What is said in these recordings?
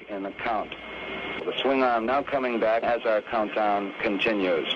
in the count. The swing arm now coming back as our countdown continues.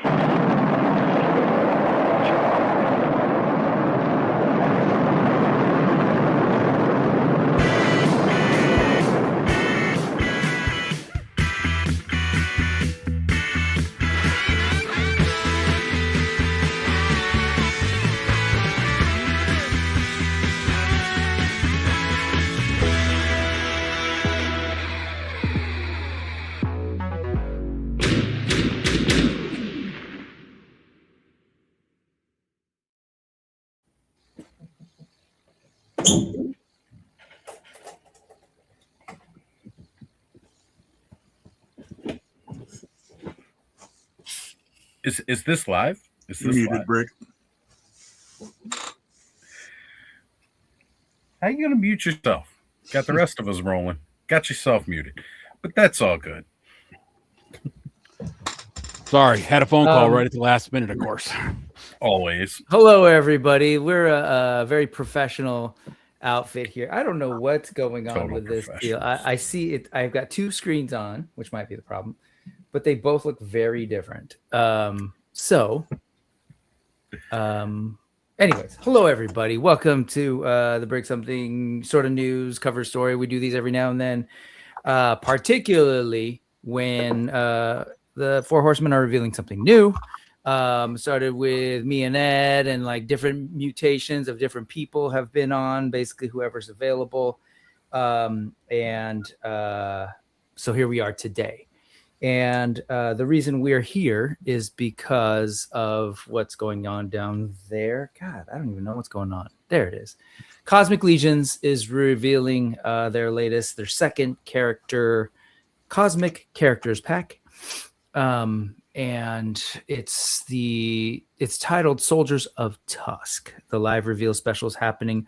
Is this live? Is this muted, live? Brick? How you gonna mute yourself? Got the rest of us rolling. Got yourself muted, but that's all good. Sorry, had a phone call right at the last minute, of course. Always. Hello, everybody. We're a very professional outfit here. I don't know what's going on with this deal. I see it. I've got two screens on, which might be the problem, but they both look very different. Anyways, hello, everybody. Welcome to the Break Something sort of news cover story. We do these every now and then, particularly when the Four Horsemen are revealing something new. Started with me and Ed, and like different mutations of different people have been on, basically whoever's available. So here we are today. And the reason we're here is because of what's going on down there. God, I don't even know what's going on. There it is. Cosmic Legions is revealing their second character, Cosmic Characters Pack. And it's titled Soldiers of Tusk. The live reveal special is happening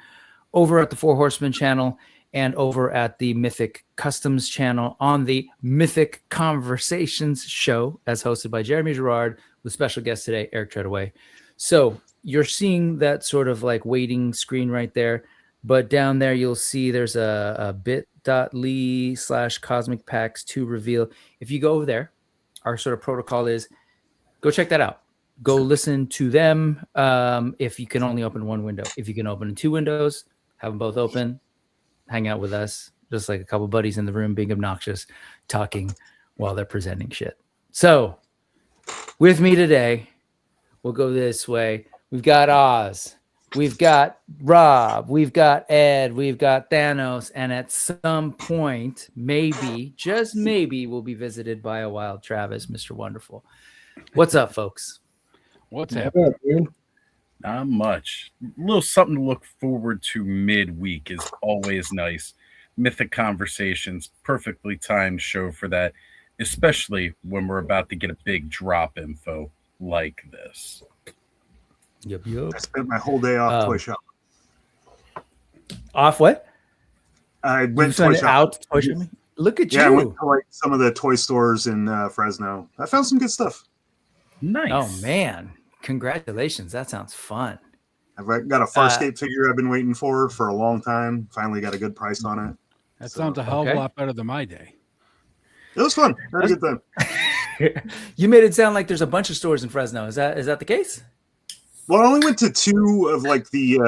over at the Four Horsemen channel and over at the Mythic Customs channel on the Mythic Conversations show, as hosted by Jeremy Gerard, with special guest today, Eric Treadaway. So you're seeing that sort of like waiting screen right there, but down there you'll see there's a bit.ly/Cosmic Packs to reveal. If you go over there, our sort of protocol is go check that out. Go listen to them. If you can only open one window, if you can open two windows, have them both open. Hang out with us, just like a couple buddies in the room being obnoxious, talking while they're presenting shit. So with me today, we'll go this way. We've got Oz, we've got Rob, we've got Ed, we've got Thanos, and at some point, maybe, just maybe, we'll be visited by a wild Travis, Mr. Wonderful. What's up, folks? What's happening? Not much. A little something to look forward to midweek is always nice. Mythic Conversations, perfectly timed show for that, especially when we're about to get a big drop info like this. Yep. I spent my whole day off toy shop. Off what? I went toy shop. Look at you. I went to like some of the toy stores in Fresno. I found some good stuff. Nice. Oh, man. Congratulations. That sounds fun. I've got a Farscape figure I've been waiting for a long time. Finally got a good price on it. That sounds a hell of a lot better than my day. It was fun. Had a good time. You made it sound like there's a bunch of stores in Fresno. Is that the case? Well, I only went to two of like the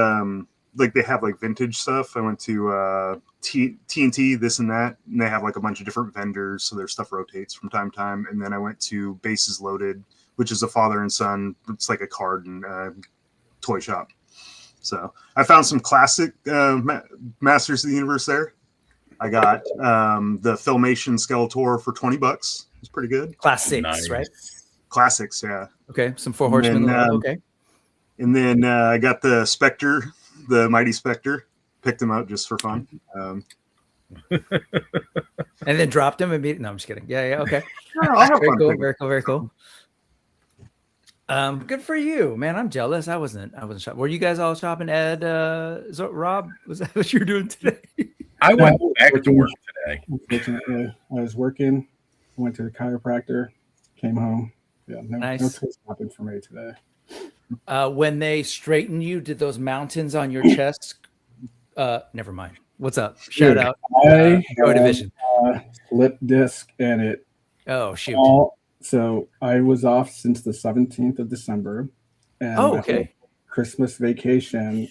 like they have like vintage stuff. I went to TNT, this and that, and they have like a bunch of different vendors, so their stuff rotates from time to time. And then I went to Bases Loaded, which is a father and son. It's like a card and toy shop. So I found some classic Masters of the Universe there. I got the Filmation Skeletor for $20. It's pretty good. Classics, Nice. right? Classics, yeah. Okay, some Four Horsemen. Okay. And then I got the Spectre, the Mighty Spectre. Picked him up just for fun. And then dropped him immediately. No, I'm just kidding. Yeah, okay. I'll have Very fun. cool, very cool. Good for you, man. I'm jealous. I wasn't shopping. Were you guys all shopping? Ed, Rob, was that what you were doing today? I went back to work today. Unfortunately, I was working. Went to the chiropractor. Came home. Yeah, no toy shopping for me today. When they straightened you, did those mountains on your chest? Never mind. What's up? Shout out. I Joy Division. slip disc, and it. Oh shoot! So I was off since the 17th of December, and okay. Christmas vacation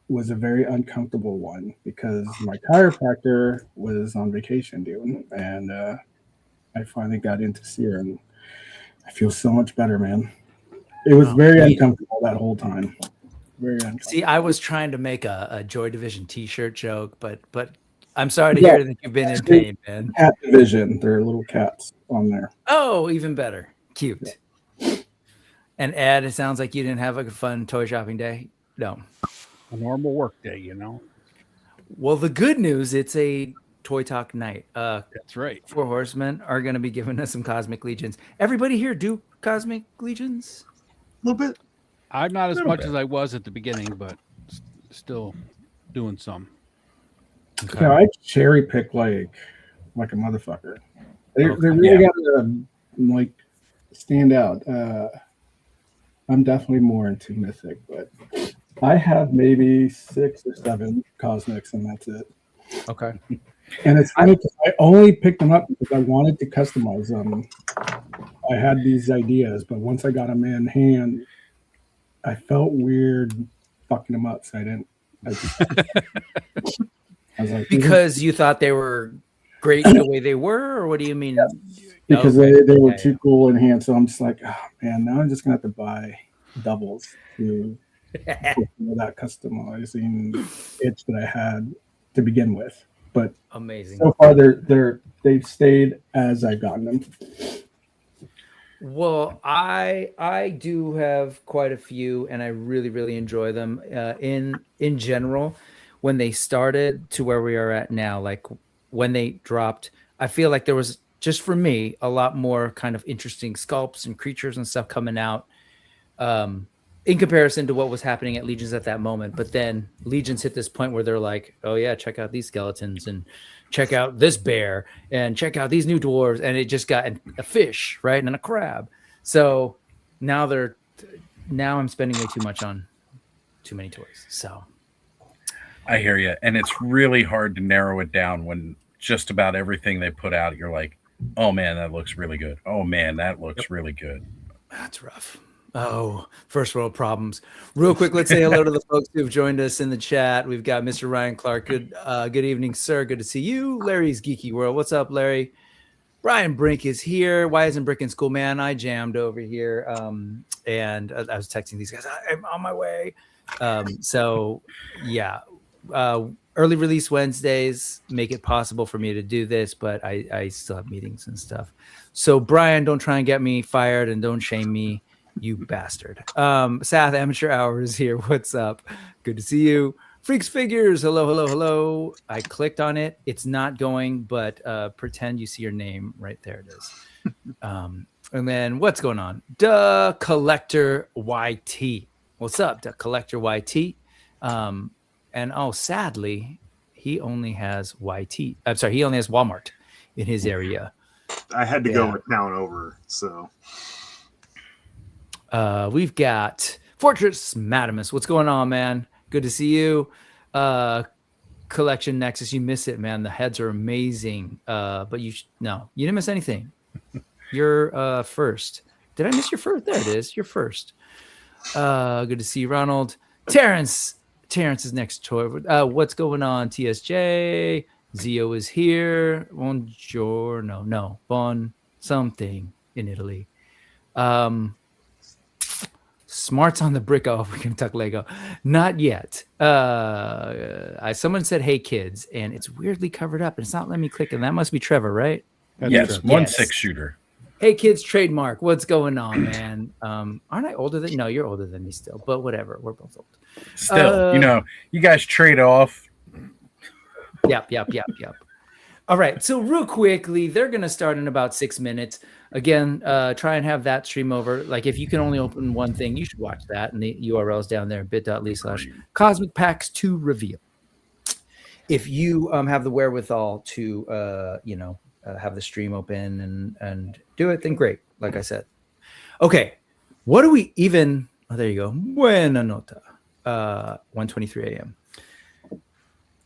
was a very uncomfortable one because my chiropractor was on vacation, dude, and I finally got in to see her, and I feel so much better, man. It was very uncomfortable that whole time. Very uncomfortable. See, I was trying to make a Joy Division T-shirt joke, but I'm sorry to hear that you've been in pain, man. Cat Division, there are little cats on there. Oh, even better, cute. Yeah. And Ed, it sounds like you didn't have a fun toy shopping day. No, a normal work day, you know. Well, the good news, it's a Toy Talk night. That's right. Four Horsemen are going to be giving us some Cosmic Legions. Everybody here do Cosmic Legions? A little bit. I'm not as much as I was at the beginning, but still doing some. Okay. Yeah, I cherry pick like a motherfucker. They really got to like stand out. I'm definitely more into Mythic, but I have maybe 6 or 7 Cosmics, and that's it. Okay. And it's funny because I only picked them up because I wanted to customize them. I had these ideas, but once I got them in hand, I felt weird fucking them up, so I didn't. I was like, because you thought they were great the way they were, or what do you mean? Yeah. Because they were too cool in hand, so I'm just like, oh man, now I'm just gonna have to buy doubles to that customizing itch that I had to begin with. But amazing. So far, they've stayed as I've gotten them. Well, I do have quite a few, and I really enjoy them. In general, when they started to where we are at now, like when they dropped, I feel like there was, just for me, a lot more kind of interesting sculpts and creatures and stuff coming out in comparison to what was happening at Legions at that moment. But then Legions hit this point where they're like, oh yeah, check out these skeletons and check out this bear and check out these new dwarves. And it just got a fish, right? And a crab. So now I'm spending way too much on too many toys. So I hear you. And it's really hard to narrow it down when just about everything they put out, you're like, oh man, that looks really good. Oh man, that looks really good. That's rough. Oh, first world problems. Real quick, let's say hello to the folks who have joined us in the chat. We've got Mr. Ryan Clark. Good evening, sir. Good to see you. Larry's Geeky World. What's up, Larry? Brian Brink is here. Why isn't Brick in school, man? I jammed over here. And I was texting these guys. I'm on my way. So yeah. Early release Wednesdays make it possible for me to do this, but I still have meetings and stuff. So Brian, don't try and get me fired and don't shame me, you bastard. Sath Amateur Hour is here. What's up? Good to see you. Freaks Figures. Hello. I clicked on it. It's not going, but pretend you see your name right there. It is. And then what's going on? Duh Collector YT. What's up, Duh Collector YT? And sadly, he only has YT. I'm sorry, he only has Walmart in his area. I had to go a town over, so. We've got Fortress Madamus. What's going on, man? Good to see you. Collection Nexus, you miss it, man. The heads are amazing. But you didn't miss anything. You're first. Did I miss your first? There it is. You're first. Good to see you, Ronald. Terrence is next to what's going on, TSJ? Zio is here. Buongiorno. No. Bon something in Italy. Smarts on the brick. Oh, we're going to talk Lego. Not yet. Someone said, hey, kids, and it's weirdly covered up. And it's not letting me click. And that must be Trevor, right? Yes, 1/6 shooter. Hey, kids, trademark. What's going on, man? Aren't I older than? No, you're older than me still. But whatever. We're both old. Still, you guys trade off. Yep. All right. So real quickly, they're going to start in about 6 minutes. Again, try and have that stream over. Like if you can only open one thing, you should watch that. And the URL's down there, bit.ly/Cosmic Packs 2 reveal. If you have the wherewithal to, have the stream open and do it, then great. Like I said. Okay. What do we even... Oh, there you go. Buena nota. 1:23 a.m.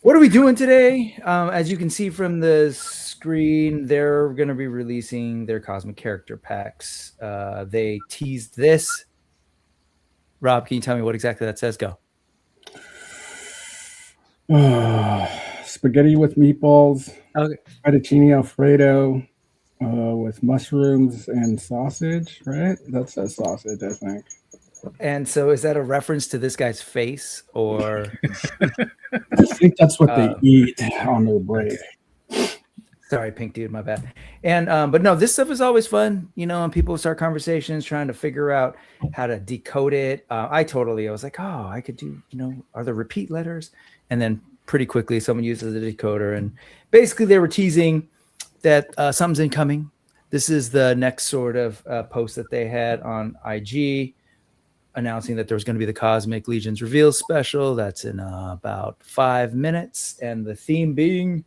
What are we doing today? As you can see from the screen, they're going to be releasing their cosmic character packs. They teased this. Rob, can you tell me what exactly that says? Go. Spaghetti with meatballs, Okay. fettuccine alfredo with mushrooms and sausage, right? That says sausage, I think. And so is that a reference to this guy's face or? I think that's what they eat on their break. Sorry, pink dude, my bad. And but no, this stuff is always fun, you know, and people start conversations trying to figure out how to decode it. I was like, oh, I could do, you know, are there repeat letters? And then pretty quickly someone uses the decoder, and basically they were teasing that something's incoming. This is the next sort of post that they had on IG, announcing that there was going to be the Cosmic Legions reveal special. That's in about 5 minutes, and the theme being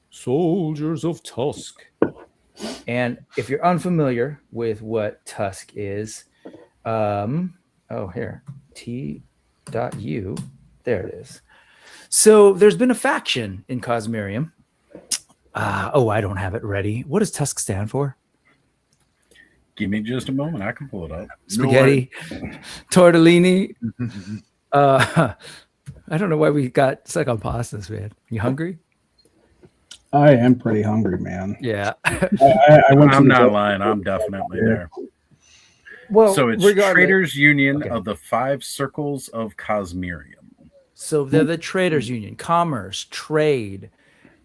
Soldiers of Tusk. And if you're unfamiliar with what Tusk is, here, T.U. There it is. So there's been a faction in Cosmerium. I don't have it ready. What does Tusk stand for? Give me just a moment. I can pull it up. Spaghetti, tortellini. I don't know why we got stuck on pastas, man. You hungry? I am pretty hungry, man. Yeah. I'm not lying. I'm definitely there. Well, so it's Traders Union of the 5 Circles of Cosmerium. So they're the Traders Union, commerce, trade,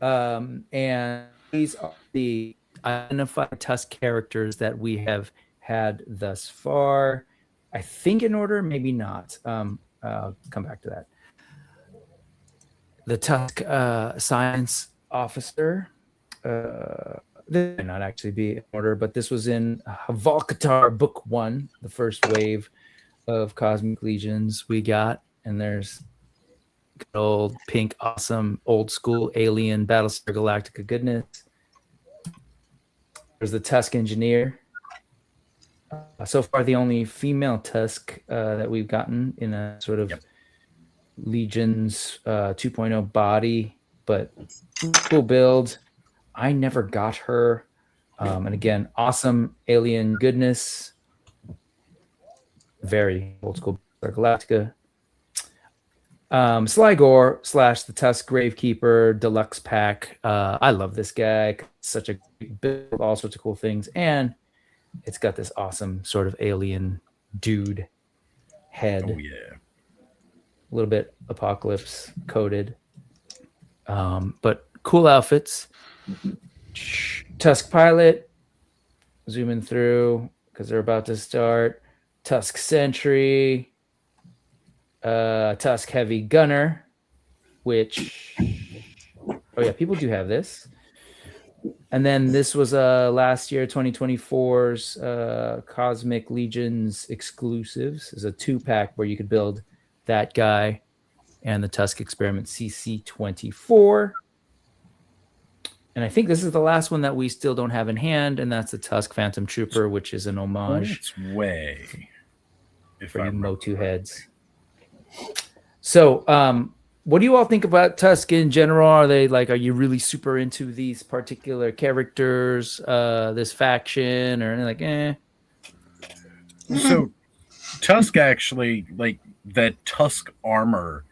and these are the identified Tusk characters that we have had thus far. I think in order, maybe not. I'll come back to that. The Tusk science officer. They might not actually be in order, but this was in Volkatar Book 1, the first wave of Cosmic Legions we got. And there's good old pink, awesome, old school alien Battlestar Galactica goodness. There's the Tusk Engineer. So far, the only female Tusk that we've gotten in a sort of Legions 2.0 body, but cool build. I never got her. And again, awesome alien goodness. Very old school Galactica. Sligor / the Tusk Gravekeeper Deluxe Pack. I love this guy. Such a build, all sorts of cool things. And it's got this awesome sort of alien dude head. Oh, yeah. A little bit apocalypse coded. But cool outfits. Tusk Pilot. Zooming through because they're about to start. Tusk Sentry. Tusk Heavy Gunner, which people do have this. And then this was last year 2024's Cosmic Legions exclusives. It's a 2-pack where you could build that guy and the Tusk Experiment CC24. And I think this is the last one that we still don't have in hand, and that's the Tusk Phantom Trooper, which is an homage. It's way. For you Motu heads. So, what do you all think about Tusk in general? Are you really super into these particular characters, this faction, or like, eh? So, Tusk actually, like that Tusk armor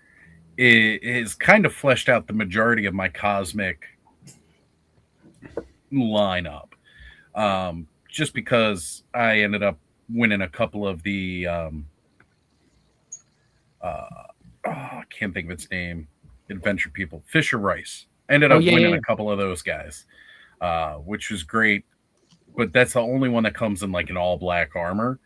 is kind of fleshed out the majority of my cosmic lineup. Just because I ended up winning a couple of the I can't think of its name. Adventure people, Fisher Rice. I ended up winning a couple of those guys, which was great. But that's the only one that comes in like an all black armor.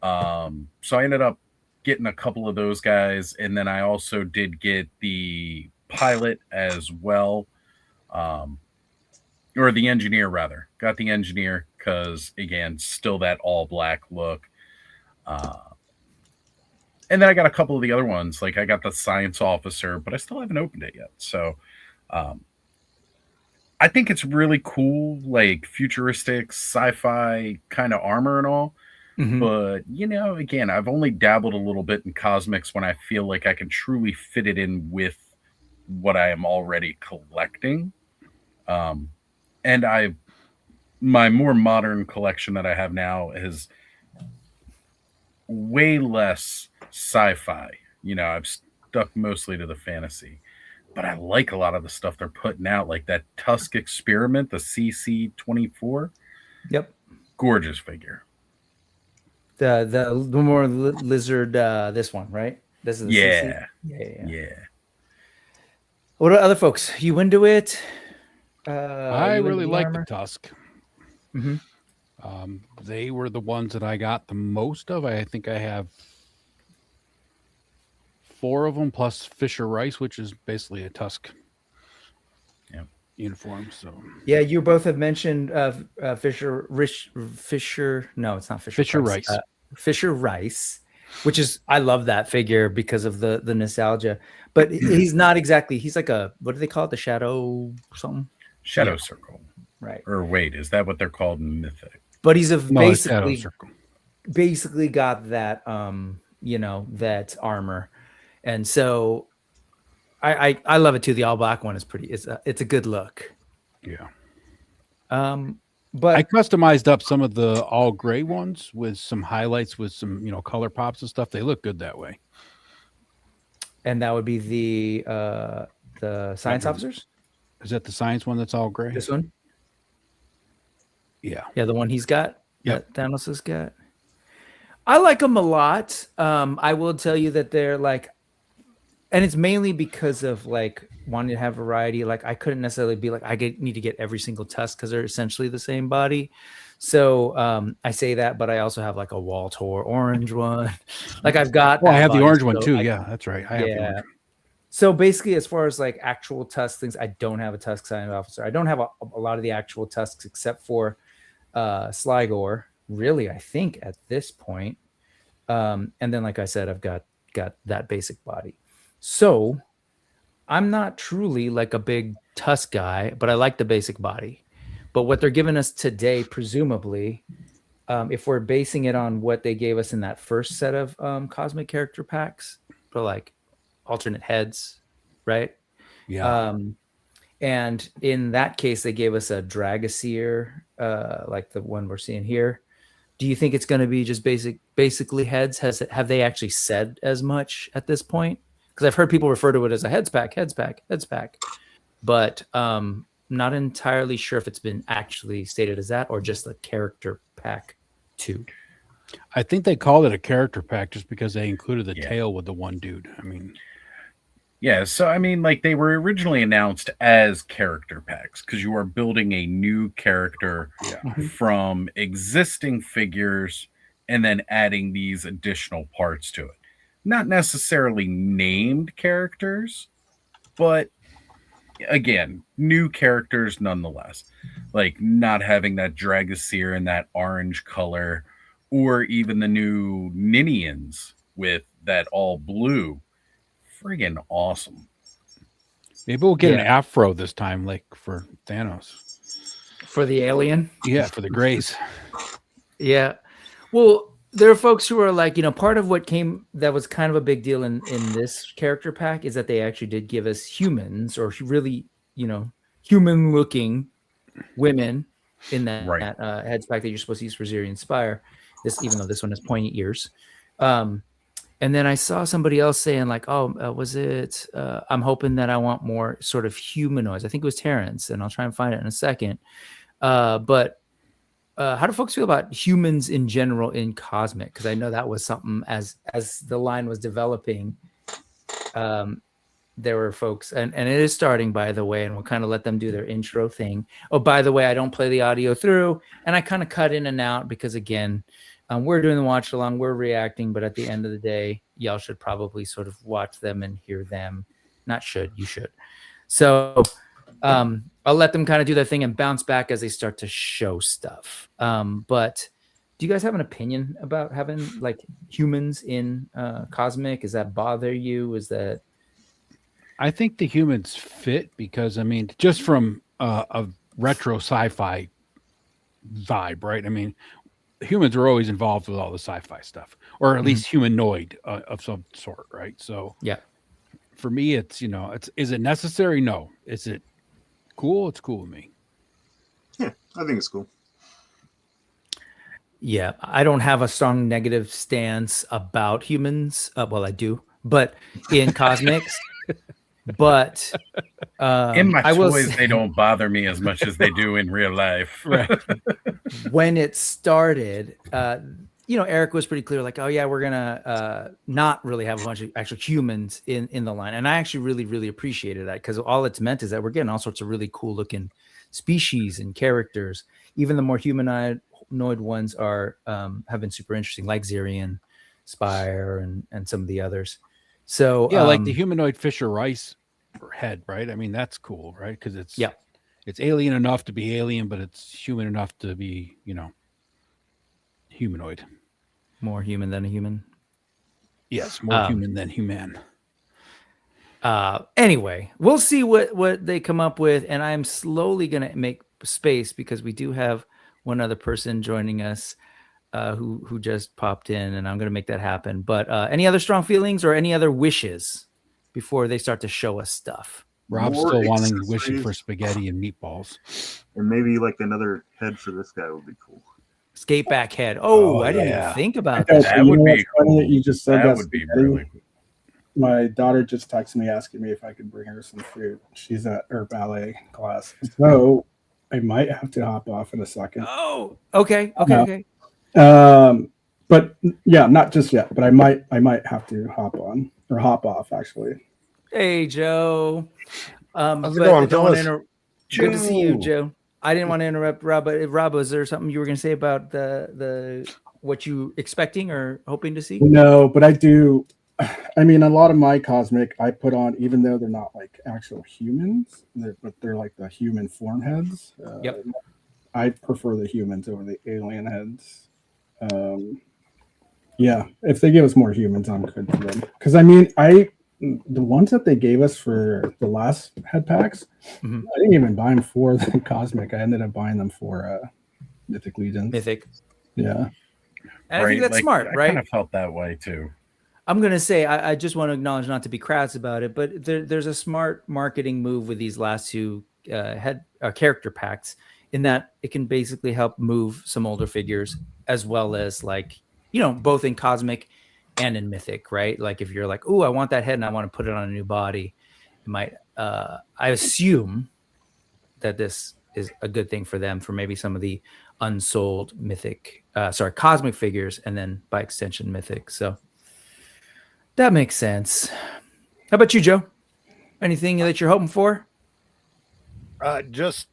So I ended up getting a couple of those guys, and then I also did get the pilot as well, or the engineer rather. Got the engineer because again, still that all black look. And then I got a couple of the other ones. Like I got the science officer, but I still haven't opened it yet. So I think it's really cool, like futuristic sci-fi kind of armor and all. Mm-hmm. But, again, I've only dabbled a little bit in cosmics when I feel like I can truly fit it in with what I am already collecting. And my more modern collection that I have now is way less sci-fi. I've stuck mostly to the fantasy, but I like a lot of the stuff they're putting out, like that Tusk Experiment, the CC-24. Yep. Gorgeous figure. The more lizard, this one, right? This is the CC? Yeah. What about other folks? You into it? I really like the Tusk. Mm-hmm. They were the ones that I got the most of. I think I have 4 of them plus Fisher Rice, which is basically a Tusk uniform. So yeah, you both have mentioned Fisher. No, it's not Fisher Rice. Fisher Rice, which is, I love that figure because of the nostalgia. But he's not exactly. He's like a, what do they call it? The shadow something. Shadow Circle. Right. Or wait, is that what they're called in Mythic? But he's basically got that that armor. And so I love it too. The all black one is pretty, it's a good look. Yeah. But I customized up some of the all gray ones with some highlights with some, color pops and stuff. They look good that way. And that would be the science officers? Is that the science one that's all gray? This one? Yeah. Yeah, the one he's got. Yep. That Thanos has got. I like them a lot. I will tell you that they're like, and it's mainly because of like wanting to have variety. Like I couldn't necessarily be like, need to get every single Tusk because they're essentially the same body. So I say that, but I also have like a Wall Tour orange one. Like I've got. Well, I have the orange one too. Yeah, that's right. I have the orange. So basically, as far as like actual Tusk things, I don't have a Tusk science officer. I don't have a lot of the actual Tusks except for Sligor. Really, I think at this point. And then, like I said, I've got that basic body. So I'm not truly like a big Tusk guy, but I like the basic body. But what they're giving us today, presumably, if we're basing it on what they gave us in that first set of cosmic character packs, for like alternate heads, right? Yeah. And in that case, they gave us a Dragaseer, like the one we're seeing here. Do you think it's going to be just basically heads? Have they actually said as much at this point? Because I've heard people refer to it as a heads pack, but not entirely sure if it's been actually stated as that or just a character pack 2. I think they called it a character pack just because they included the tail with the one dude. I mean, yeah. So I mean, like they were originally announced as character packs because you are building a new character from existing figures and then adding these additional parts to it. Not necessarily named characters, but again, new characters nonetheless. Like not having that Dragaseer in that orange color, or even the new Ninians with that all blue. Friggin' awesome. Maybe we'll get an afro this time, like for Thanos. For the alien? Yeah, for the Grays. Yeah. Well, there are folks who are like, part of what that was kind of a big deal in this character pack is that they actually did give us humans or really, human looking women in that heads pack that you're supposed to use for Zirian Spire. Even though this one has pointy ears. And then I saw somebody else saying like, was it, I'm hoping that I want more sort of humanoids. I think it was Terrence, and I'll try and find it in a second. But how do folks feel about humans in general in Cosmic? Because I know that was something as the line was developing, there were folks, and it is starting, by the way, and we'll kind of let them do their intro thing. Oh, by the way, I don't play the audio through, and I kind of cut in and out because, again, we're doing the watch along, we're reacting, but at the end of the day, y'all should probably sort of watch them and hear them. Not should, you should. So I'll let them kind of do their thing and bounce back as they start to show stuff. But do you guys have an opinion about having like humans in Cosmic? Does that bother you? Is that? I think the humans fit because, I mean, just from a retro sci-fi vibe, right? I mean, humans are always involved with all the sci-fi stuff, or at least humanoid of some sort, right? So yeah, for me, it's is it necessary? No. Is it cool? It's cool with me. Yeah, I think it's cool. Yeah, I don't have a strong negative stance about humans. Well, I do, but in cosmics. But In my I will toys, say, they don't bother me as much as they do in real life. Right. when it started, Eric was pretty clear, like, oh yeah, we're gonna not really have a bunch of actual humans in the line, and I actually really, really appreciated that, because all it's meant is that we're getting all sorts of really cool looking species and characters. Even the more humanoid ones are have been super interesting, like Zirian, Spire, and some of the others. So Yeah, like the humanoid Fisher Rice head, right? I mean, that's cool, right? Because it's alien enough to be alien, but it's human enough to be, humanoid. more human than a human. Yes, more human than human. Anyway, we'll see what they come up with, and I'm slowly gonna make space because we do have one other person joining us who just popped in, and I'm gonna make that happen. But any other strong feelings or any other wishes before they start to show us stuff? Rob's More still wishing accessories. for spaghetti and meatballs. And maybe like another head for this guy would be cool. Skate back head. Oh, Oh, I didn't yeah. even think about Okay, that. so That would be what's funny cool. that you just said That that would be spaghetti? really cool. My daughter just texted me asking me if I could bring her some food. She's at her ballet class, so I might have to hop off in a second. Oh, okay. But yeah, not just yet. But I might have to hop off actually. Hey, Joe. How's it but going, I don't wanna fellas? Good to see you, Joe. I didn't want to interrupt Rob, but Rob, was there something you were going to say about the what you expecting or hoping to see? No, but I do. I mean, a lot of my cosmic I put on, even though they're not like actual humans, but they're like the human form heads. Yep. I prefer the humans over the alien heads. Yeah, if they give us more humans, I'm good for them. Because I mean, the ones that they gave us for the last head packs, Mhm. I didn't even buy them for the cosmic. I ended up buying them for Mythic Legions. Mythic. Yeah. And I think that's smart, I right? kind of felt that way too. I'm going to say, I just want to acknowledge, not to be crass about it, but there's a smart marketing move with these last two character packs, in that it can basically help move some older figures, as well as both in cosmic and in Mythic, right? Like if you're like, oh, I want that head and I want to put it on a new body, it might, I assume that this is a good thing for them, for maybe some of the unsold cosmic figures, and then by extension Mythic. So that makes sense. How about you, Joe? Anything that you're hoping for? This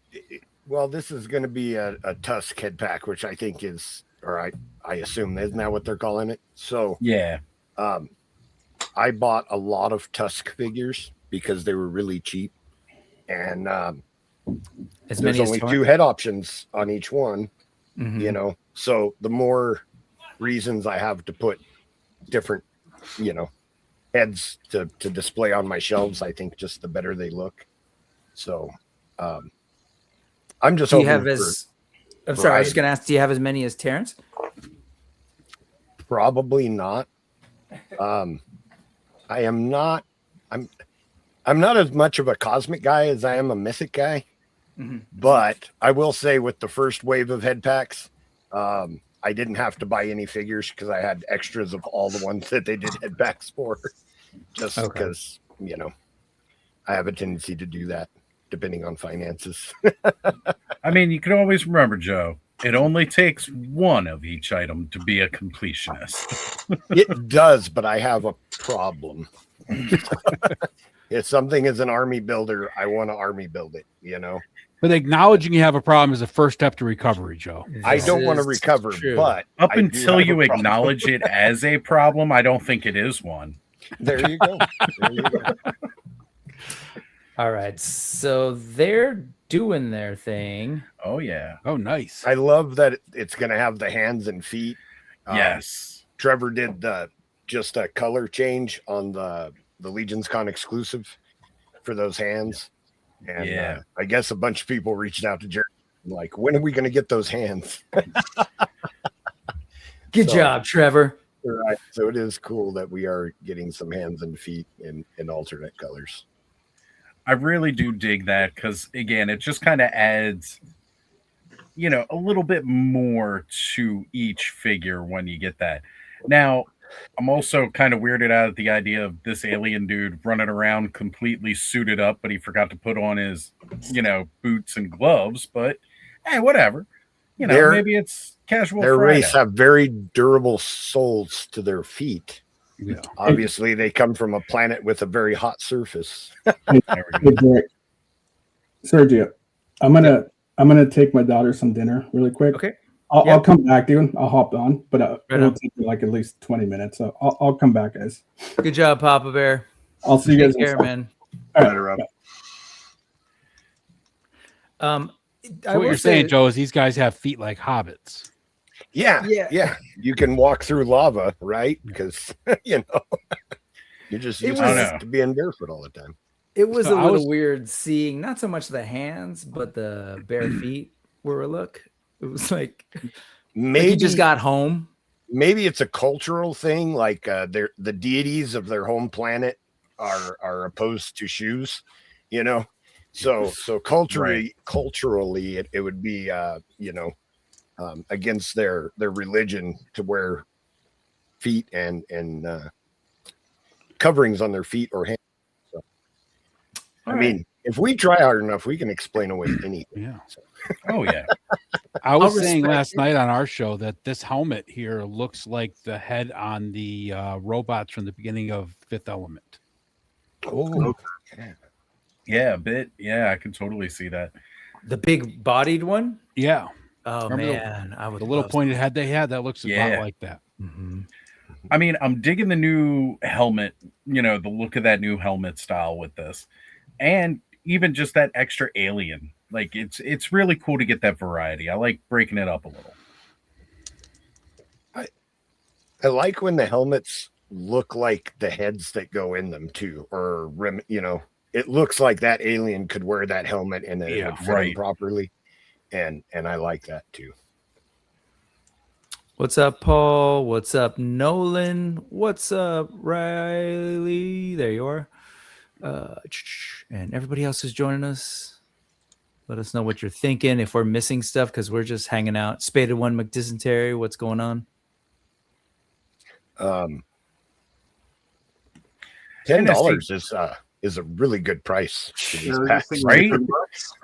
is going to be a Tusk head pack, which I think is, or I assume, isn't that what they're calling it? So Yeah. I bought a lot of Tusk figures because they were really cheap, and As there's many as only 20? 2 head options on each one. Mhm. So the more reasons I have to put different, heads to display on my shelves, I think just the better they look. So I'm just Do you hoping have I'm sorry, I was just going to ask, do you have as many as Terrence? probably not. I'm not as much of a cosmic guy as I am a mythic guy. Mhm. But I will say, with the first wave of head packs, I didn't have to buy any figures because I had extras of all the ones that they did head packs for. Just because, I have a tendency to do that depending on finances. I mean, you can always remember, Joe, it only takes one of each item to be a completionist. It does, but I have a problem. If something is an army builder, I want to army build it, But acknowledging you have a problem is the first step to recovery, Joe. I This don't want to is recover, true. but Up I do until have a you problem. acknowledge it as a problem, I don't think it is one. There you go. There you go. All right. So they're doing their thing. Oh, yeah. Oh, nice. I love that it's going to have the hands and feet. Yes. Trevor did just a color change on the Legions Con exclusive for those hands. And Yeah. I guess a bunch of people reached out to Jerry, like, when are we going to get those hands? Good job, Trevor. Right. So it is cool that we are getting some hands and feet in alternate colors. I really do dig that because, again, it just kind of adds, a little bit more to each figure when you get that. Now, I'm also kind of weirded out at the idea of this alien dude running around completely suited up, but he forgot to put on his, boots and gloves. But hey, whatever. Maybe it's casual Their Friday. race have very durable soles to their feet. Yeah. Obviously, they come from a planet with a very hot surface. Hey, Derek. Sergio, I'm gonna take my daughter some dinner really quick. Okay. I'll come back, dude. I'll hop on, but it'll on. take me like at least 20 minutes. So I'll come back, guys. Good job, Papa Bear. I'll see you guys. Take care, man. All Later, right. Rob. So what you're saying, Joe, is these guys have feet like hobbits. Yeah. You can walk through lava, right? Because you're just used to being barefoot all the time. It was So a little weird seeing not so much the hands, but the bare feet were a look. It was like Maybe he just got home. Maybe it's a cultural thing, like the deities of their home planet are opposed to shoes, So culturally, it would be against their religion to wear feet and coverings on their feet or hands. So, I mean, if we try hard enough, we can explain away anything. Yeah. So. Oh yeah. I was saying last night on our show that this helmet here looks like the head on the robots from the beginning of Fifth Element. Oh, Yeah, a bit. Yeah, I can totally see that. The big bodied one. Yeah. Oh Remember man, I would the little pointed head they had that looks a lot like that. Mm-hmm. I mean, I'm digging the new helmet, the look of that new helmet style with this. And even just that extra alien. Like it's really cool to get that variety. I like breaking it up a little. I like when the helmets look like the heads that go in them too, or it looks like that alien could wear that helmet and then it would fit him properly. And I like that too. What's up, Paul? What's up, Nolan? What's up, Riley? There you are. And everybody else who's joining us. Let us know what you're thinking. If we're missing stuff, because we're just hanging out. Spaded One McDysentery, what's going on? $10 is a really good price for these packs, right?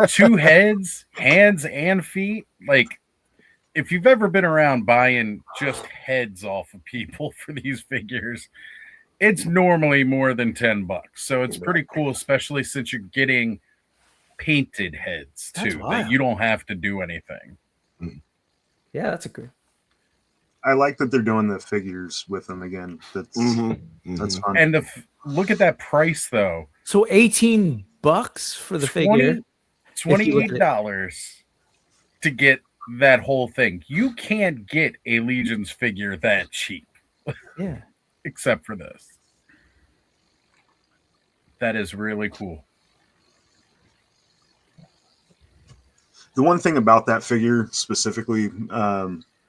2 heads, hands, and feet. Like, if you've ever been around buying just heads off of people for these figures, it's normally more than $10. So it's pretty cool, especially since you're getting painted heads too, that you don't have to do anything. Yeah, that's a good. I like that they're doing the figures with them again. That's fun. And look at that price though. So $18 for the figure. $28 to get that whole thing. You can't get a Legion's figure that cheap. Yeah. Except for this. That is really cool. The one thing about that figure specifically,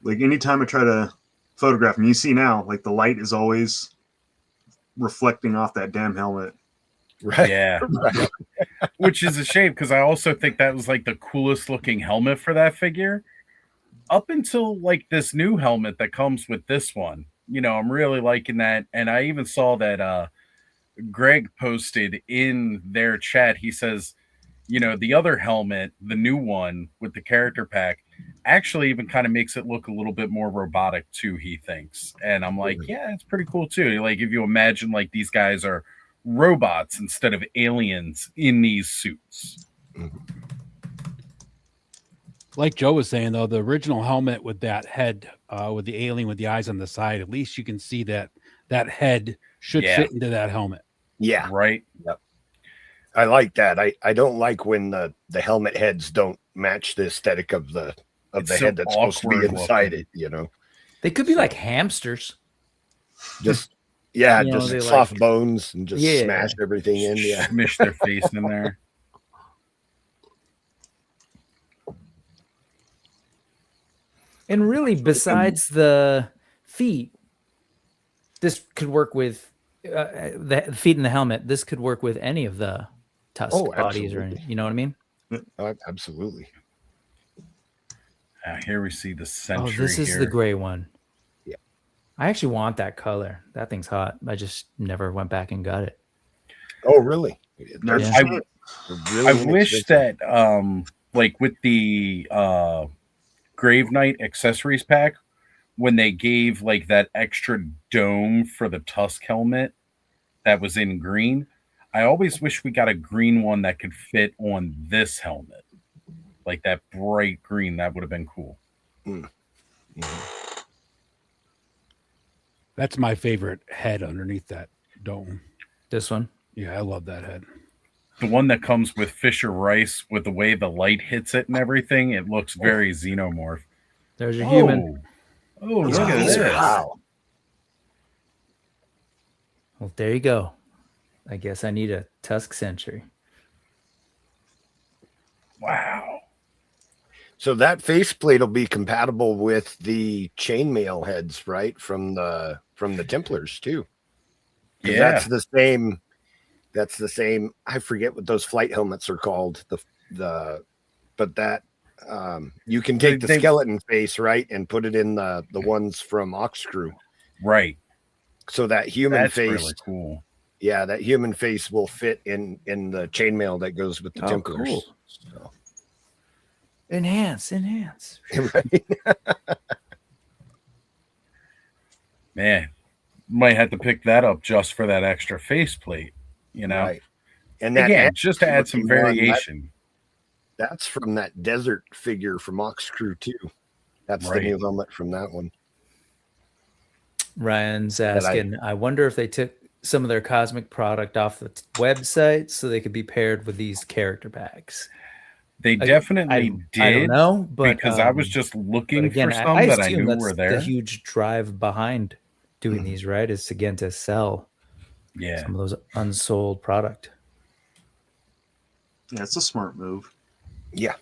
like anytime I try to photograph him, you see now, like the light is always reflecting off that damn helmet. Right. Yeah. Which is a shame because I also think that was like the coolest looking helmet for that figure. Up until like this new helmet that comes with this one. I'm really liking that. And I even saw that Greg posted in their chat. He says, the other helmet, the new one with the character pack, actually even kind of makes it look a little bit more robotic too, he thinks. And I'm like, yeah, it's pretty cool too. Like if you imagine like these guys are robots instead of aliens in these suits. Like Joe was saying, though, the original helmet with that head, with the alien with the eyes on the side, at least you can see that head should fit into that helmet. Yeah. Right. Yep. I like that. I don't like when the helmet heads don't match the aesthetic of the head that's supposed to be inside it, They could be like hamsters. Just soft bones and just smash everything in. Yeah. Smish their face in there. And really, besides the feet, this could work with the feet in the helmet. This could work with any of the tusk bodies, or you know what I mean? Absolutely. Here we see the Sentry. Oh, this is the gray one. Yeah. I actually want that color. That thing's hot. I just never went back and got it. Oh, really? I wish that like with the Grave Knight accessories pack, when they gave like that extra dome for the Tusk helmet that was in green, I always wish we got a green one that could fit on this helmet. Like that bright green, that would have been cool. That's my favorite head underneath that dome. This one? Yeah, I love that head. The one that comes with Fisher Rice, with the way the light hits it and everything, it looks very xenomorph. There's your human. Oh, look at this. Wow. Well, there you go. I guess I need a Tusk Sentry. Wow. So that faceplate will be compatible with the chainmail heads, right? From the Templars too. Yeah. That's the same. That's the same. I forget what those flight helmets are called. But that you can take the skeleton face, right, and put it in the ones from Oxcrew. Right. So that human That's face, really cool. Yeah, that human face will fit in the chainmail that goes with the Templars. Cool. So. Enhance. Right. Man, might have to pick that up just for that extra faceplate, you know? Right. And that again, just to add some variation. That's from that desert figure from Oxcrew too. That's Right. the new helmet from that one. Ryan's asking, I wonder if they took some of their cosmic product off the website so they could be paired with these character packs. They definitely did. I don't know, but because I was just looking again, for some that I knew that's were there. The huge drive behind doing these, right? Is again to sell some of those unsold product. Yeah, it's a smart move. Yeah.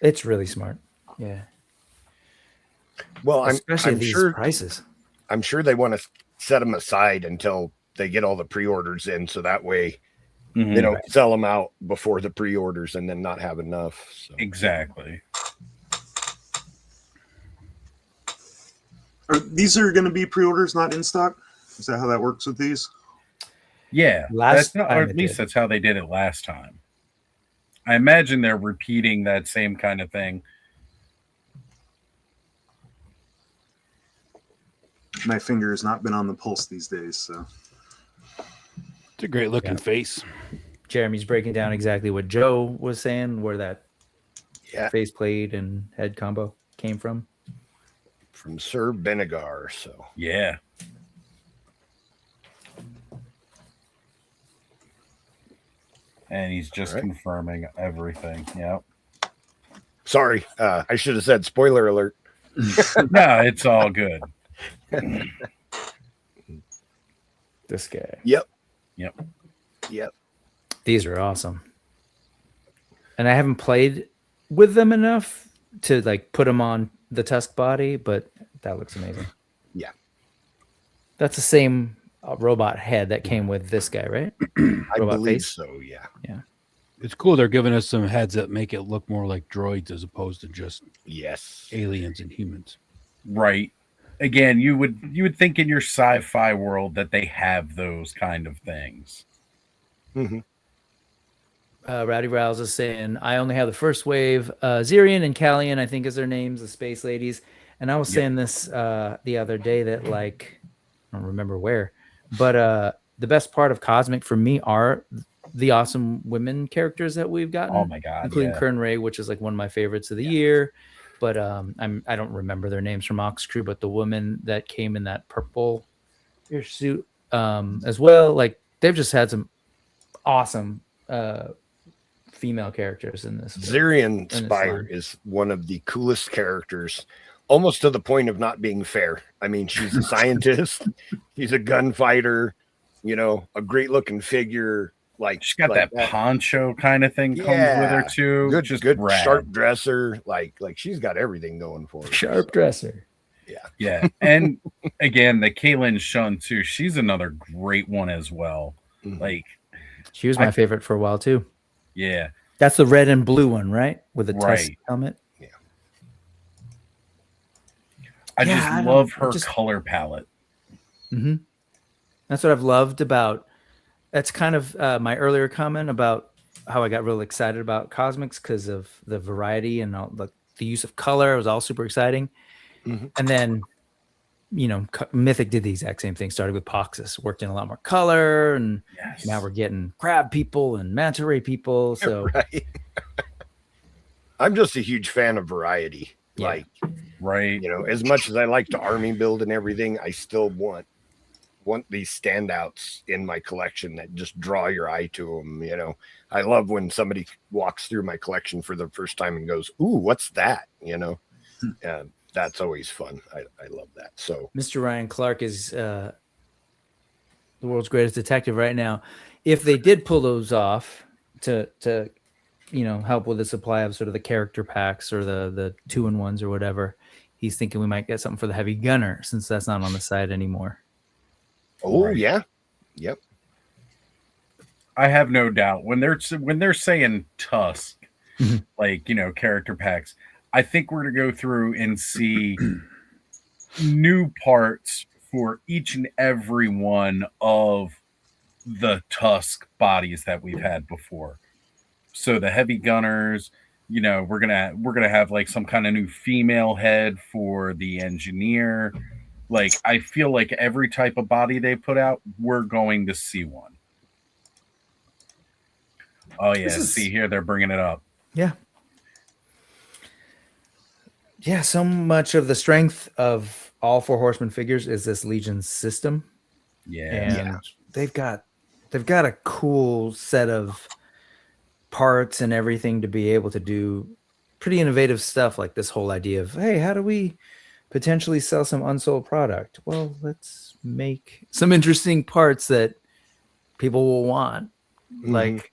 It's really smart. Yeah. Well, especially I'm these sure prices. I'm sure they want to set them aside until they get all the pre-orders in, so that way they don't sell them out before the pre-orders and then not have enough. So. Exactly. These are going to be pre-orders, not in stock. Is that how that works with these? Yeah, or at least that's how they did it last time. I imagine they're repeating that same kind of thing. My finger has not been on the pulse these days, so it's a great looking face. Jeremy's breaking down exactly what Joe was saying, where that faceplate and head combo came from. From Sir Benegar, so yeah. And he's just confirming everything. Yep. Sorry, I should have said spoiler alert. No, it's all good. This guy. Yep. These are awesome. And I haven't played with them enough to like put them on the Tusk body, but that looks amazing. Yeah. That's the same robot head that came with this guy, right? I Robot believe face? so, yeah. Yeah. It's cool they're giving us some heads that make it look more like droids as opposed to just aliens and humans. Right. Again, you would think in your sci-fi world that they have those kind of things. Mm-hmm. Rowdy Rouse is saying, I only have the first wave. Zirian and Callian, I think is their names, the space ladies. And I was saying this the other day that like, I don't remember where, but the best part of Cosmic for me are the awesome women characters that we've gotten. Oh my God. Including Kern Ray, which is like one of my favorites of the year. But I don't remember their names from Oxcrew, but the woman that came in that purple suit as well, like they've just had some awesome female characters in this. Zirian Spire is one of the coolest characters, almost to the point of not being fair. I mean, she's a scientist, she's a gunfighter, a great looking figure. Like she's got that poncho kind of thing comes with her too. Good, rad. Sharp dresser. Like she's got everything going for her. Sharp dresser. Yeah. And again, the Kaylin Shun too. She's another great one as well. Like, she was my favorite for a while too. Yeah. That's the red and blue one, right? With the Tusk Right. helmet. Yeah. I just love her color palette. Mm-hmm. That's what I've loved about. That's kind of my earlier comment about how I got real excited about Cosmics because of the variety and all the use of color. It was all super exciting. And then, you know, Mythic did the exact same thing. Started with Poxus, worked in a lot more color, and now we're getting crab people and manta ray people. So I'm just a huge fan of variety. Yeah. Like, you know, as much as I like to army build and everything, I still want these standouts in my collection that just draw your eye to them. You know, I love when somebody walks through my collection for the first time and goes, "Ooh, what's that?" You know, that's always fun. I love that. So Mr. Ryan Clark is the world's greatest detective right now. If they did pull those off to you know, help with the supply of sort of the character packs or the 2-in-1s or whatever, he's thinking we might get something for the heavy gunner since that's not on the side anymore. Oh yeah. Yep. I have no doubt when they're saying Tusk, like, you know, character packs, I think we're gonna go through and see new parts for each and every one of the Tusk bodies that we've had before. So the heavy gunners, you know, we're gonna have like some kind of new female head for the engineer. Like, I feel like every type of body they put out, we're going to see one. Oh yeah, see here, they're bringing it up. Yeah. Yeah, so much of the strength of all Four Horsemen figures is this Legion system. Yeah. And they've got a cool set of parts and everything to be able to do pretty innovative stuff, like this whole idea of, hey, how do we potentially sell some unsold product? Well, let's make some interesting parts that people will want. Like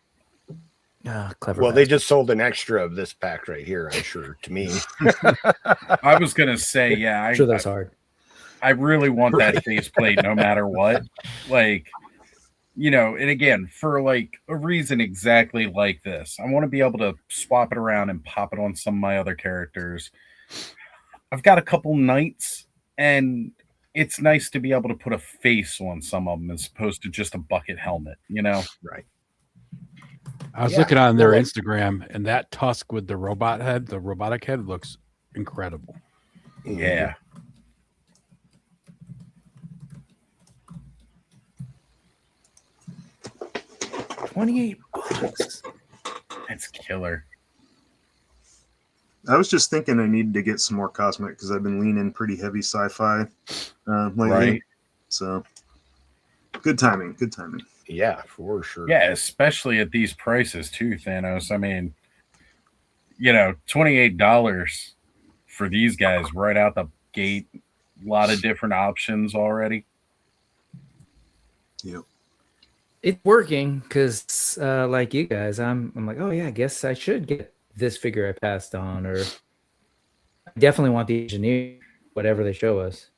clever. Well, they just sold an extra of this pack right here, I'm sure, to me. I was gonna say, yeah, I'm sure that's hard. I really want that faceplate no matter what. Like, you know, and again, for like a reason exactly like this, I want to be able to swap it around and pop it on some of my other characters. I've got a couple knights, and it's nice to be able to put a face on some of them as opposed to just a bucket helmet, you know? Right. I was looking on their Instagram, and that Tusk with the robot head, the robotic head, looks incredible. Yeah. $28. That's killer. I was just thinking I needed to get some more Cosmic because I've been leaning pretty heavy sci-fi lately. Right. So good timing. Good timing. Yeah, for sure. Yeah, especially at these prices too, Thanos. I mean, you know, $28 for these guys right out the gate. A lot of different options already. Yep. It's working because, like you guys, I'm like, oh yeah, I guess I should get this figure I passed on, or I definitely want the engineer, whatever they show us.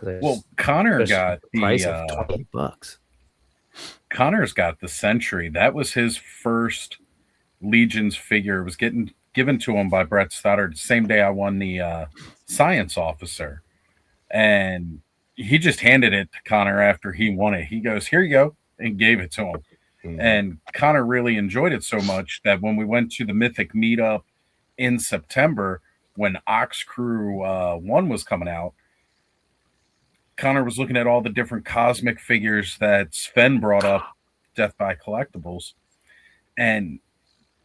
Well, Connor got the price of $20. Connor's got the Sentry. That was his first Legion's figure. It was given to him by Brett Stoddard. Same day I won the Science Officer, and he just handed it to Connor after he won it. He goes, "Here you go," and gave it to him. And Connor really enjoyed it so much that when we went to the Mythic meetup in September, when Ox Crew 1 was coming out, Connor was looking at all the different cosmic figures that Sven brought up, Death by Collectibles, and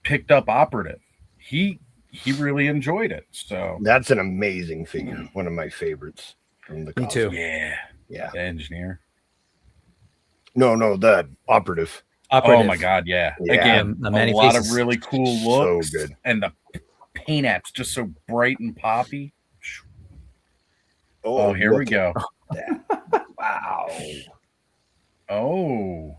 picked up Operative. He really enjoyed it. So that's an amazing figure. One of my favorites from the Me too. Yeah. Yeah. The engineer. No, the Operative. Oh my God, yeah. Again, the a lot of really cool looks. So good. And the paint apps just so bright and poppy. Oh, here we go. Wow. Oh.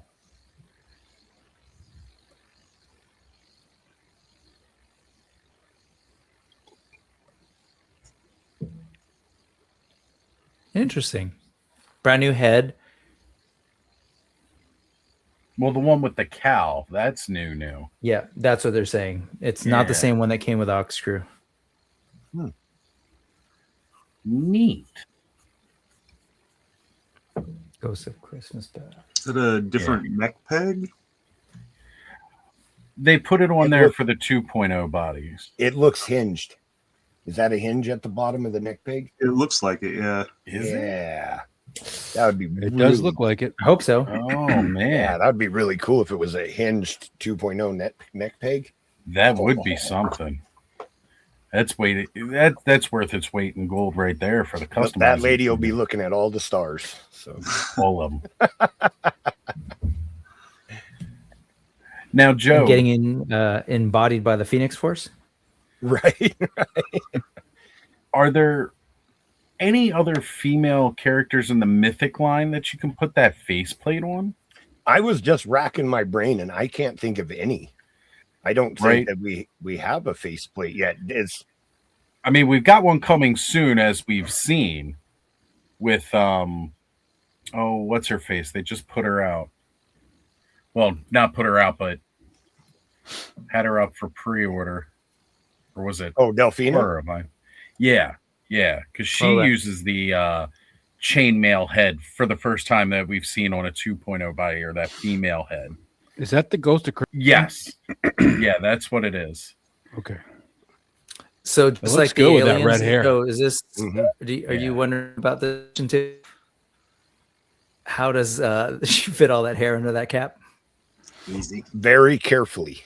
Interesting. Brand new head. Well, the one with the cow, that's new. Yeah, that's what they're saying. It's not the Yeah. same one that came with Ox Screw. Neat. Ghost of Christmas Past. Is it a different neck peg? They put it on there for the 2.0 bodies. It looks hinged. Is that a hinge at the bottom of the neck peg? It looks like it, yeah. Is it? Yeah. That would be It does look like it. I hope so. Oh, man. Yeah, that would be really cool if it was a hinged 2.0 neck peg. That would be something. That's that's worth its weight in gold right there for the customer. That lady will be looking at all the stars. So all of them. Now, Joe, And getting embodied by the Phoenix Force. right. are there any other female characters in the Mythic line that you can put that faceplate on? I was just racking my brain and I can't think of any. I don't think that we have a faceplate yet. I mean, we've got one coming soon, as we've seen with what's her face? They just put her out. Well, not put her out, but had her up for pre-order. Or was it? Oh, Delphina? Yeah, because she uses the chainmail head for the first time that we've seen on a 2.0 body, or that female head. Is that the Ghost of Christmas? Yes. Yeah, that's what it is. Okay. So just looks like the good with that aliens, red hair. So is this? Are you wondering about this too? How does she fit all that hair under that cap? Easy. Very carefully.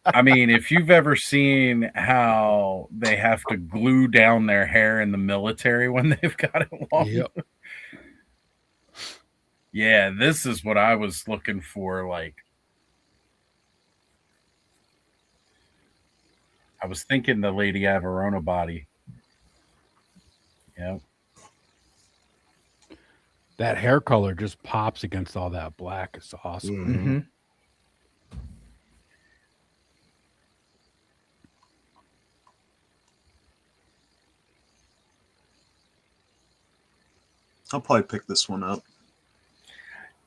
I mean, if you've ever seen how they have to glue down their hair in the military when they've got it long. Yep. Yeah, this is what I was looking for. Like, I was thinking the Lady Averona body. Yeah. That hair color just pops against all that black. It's awesome. Mm-hmm. I'll probably pick this one up.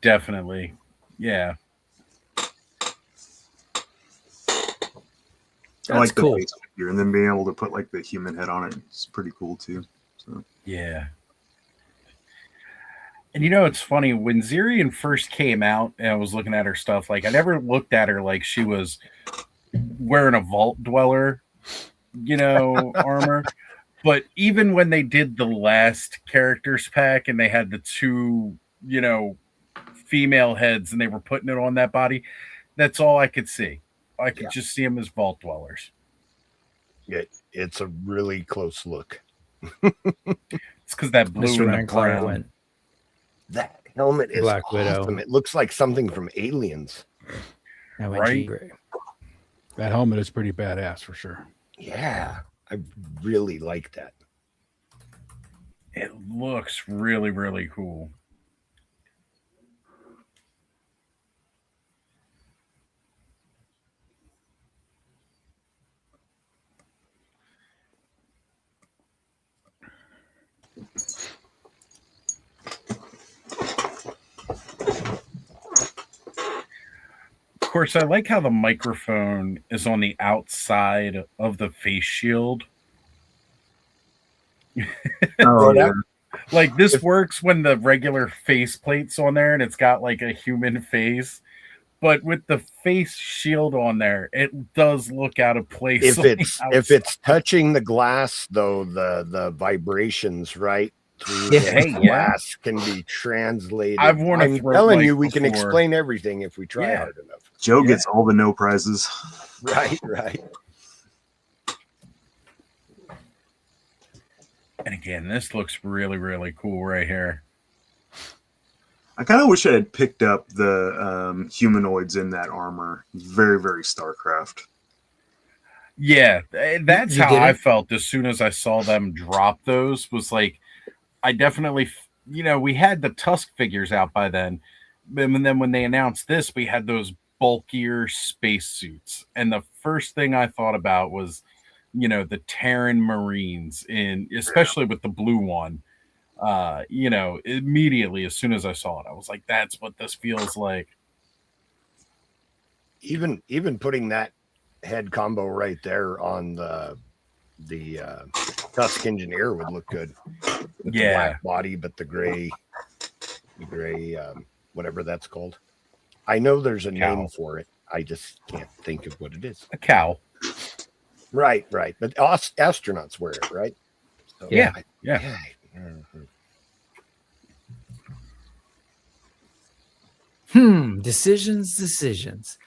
Definitely. Yeah. I like the cool. face figure, and then being able to put like the human head on it. It's pretty cool too. So Yeah. And you know, it's funny, when Zirian first came out and I was looking at her stuff, like I never looked at her like she was wearing a vault dweller, armor. But even when they did the last characters pack and they had the two, female heads and they were putting it on that body, that's all I could see. I could just see them as vault dwellers. It's a really close look. It's because that blue Mr. and the brown. went. That helmet is Black awesome. Widow. It looks like something from Aliens. I went Right? Jean Grey. That helmet is pretty badass for sure. Yeah, I really like that. It looks really, really cool. Of course, I like how the microphone is on the outside of the face shield. oh, yeah. Like, this works when the regular face plate's on there and it's got like a human face. But with the face shield on there, it does look out of place. If it's touching the glass, though, the vibrations right through the glass can be translated. I'm telling you, we can explain everything if we try hard enough. Joe gets all the no prizes. Right. And again, this looks really, really cool right here. I kind of wish I had picked up the humanoids in that armor. Very, very StarCraft. Yeah, that's You how did I it? felt as soon as I saw them drop those. Was like, I definitely, we had the Tusk figures out by then. And then when they announced this, we had those bulkier spacesuits. And the first thing I thought about was the Terran Marines especially with the blue one. Immediately as soon as I saw it, I was like, that's what this feels like. Even putting that head combo right there on the Tusk Engineer would look good. With the black body, but the gray, whatever that's called. I know there's a name for it. I just can't think of what it is. A cowl. Right. But astronauts wear it, right? So, yeah. Decisions.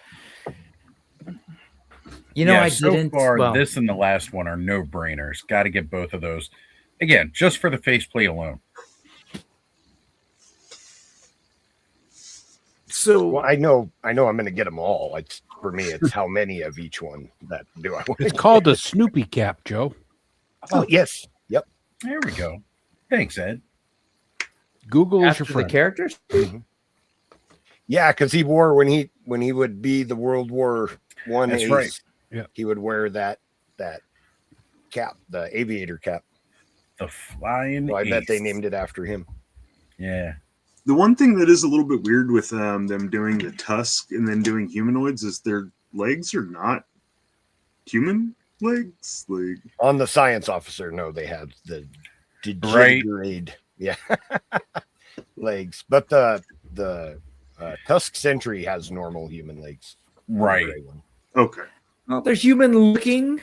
I didn't. So far, this and the last one are no-brainers. Got to get both of those. Again, just for the faceplate alone. So I know I'm going to get them all. For me, it's how many of each one that do I want. It's called the Snoopy cap, Joe. Oh yes, yep. There we go. Thanks, Ed. Google after is your friend. The characters. Mm-hmm. Yeah, because he wore when he would be the World War I. That's ace, right. Yeah, he would wear that cap, the aviator cap. The flying. So I bet ace. they named it after him. Yeah. The one thing that is a little bit weird with them doing the tusk and then doing humanoids is their legs are not human legs. Like On the science officer, no, they had the degenerate, legs, but the Tusk Sentry has normal human legs. Right. Okay. Well, they're human looking,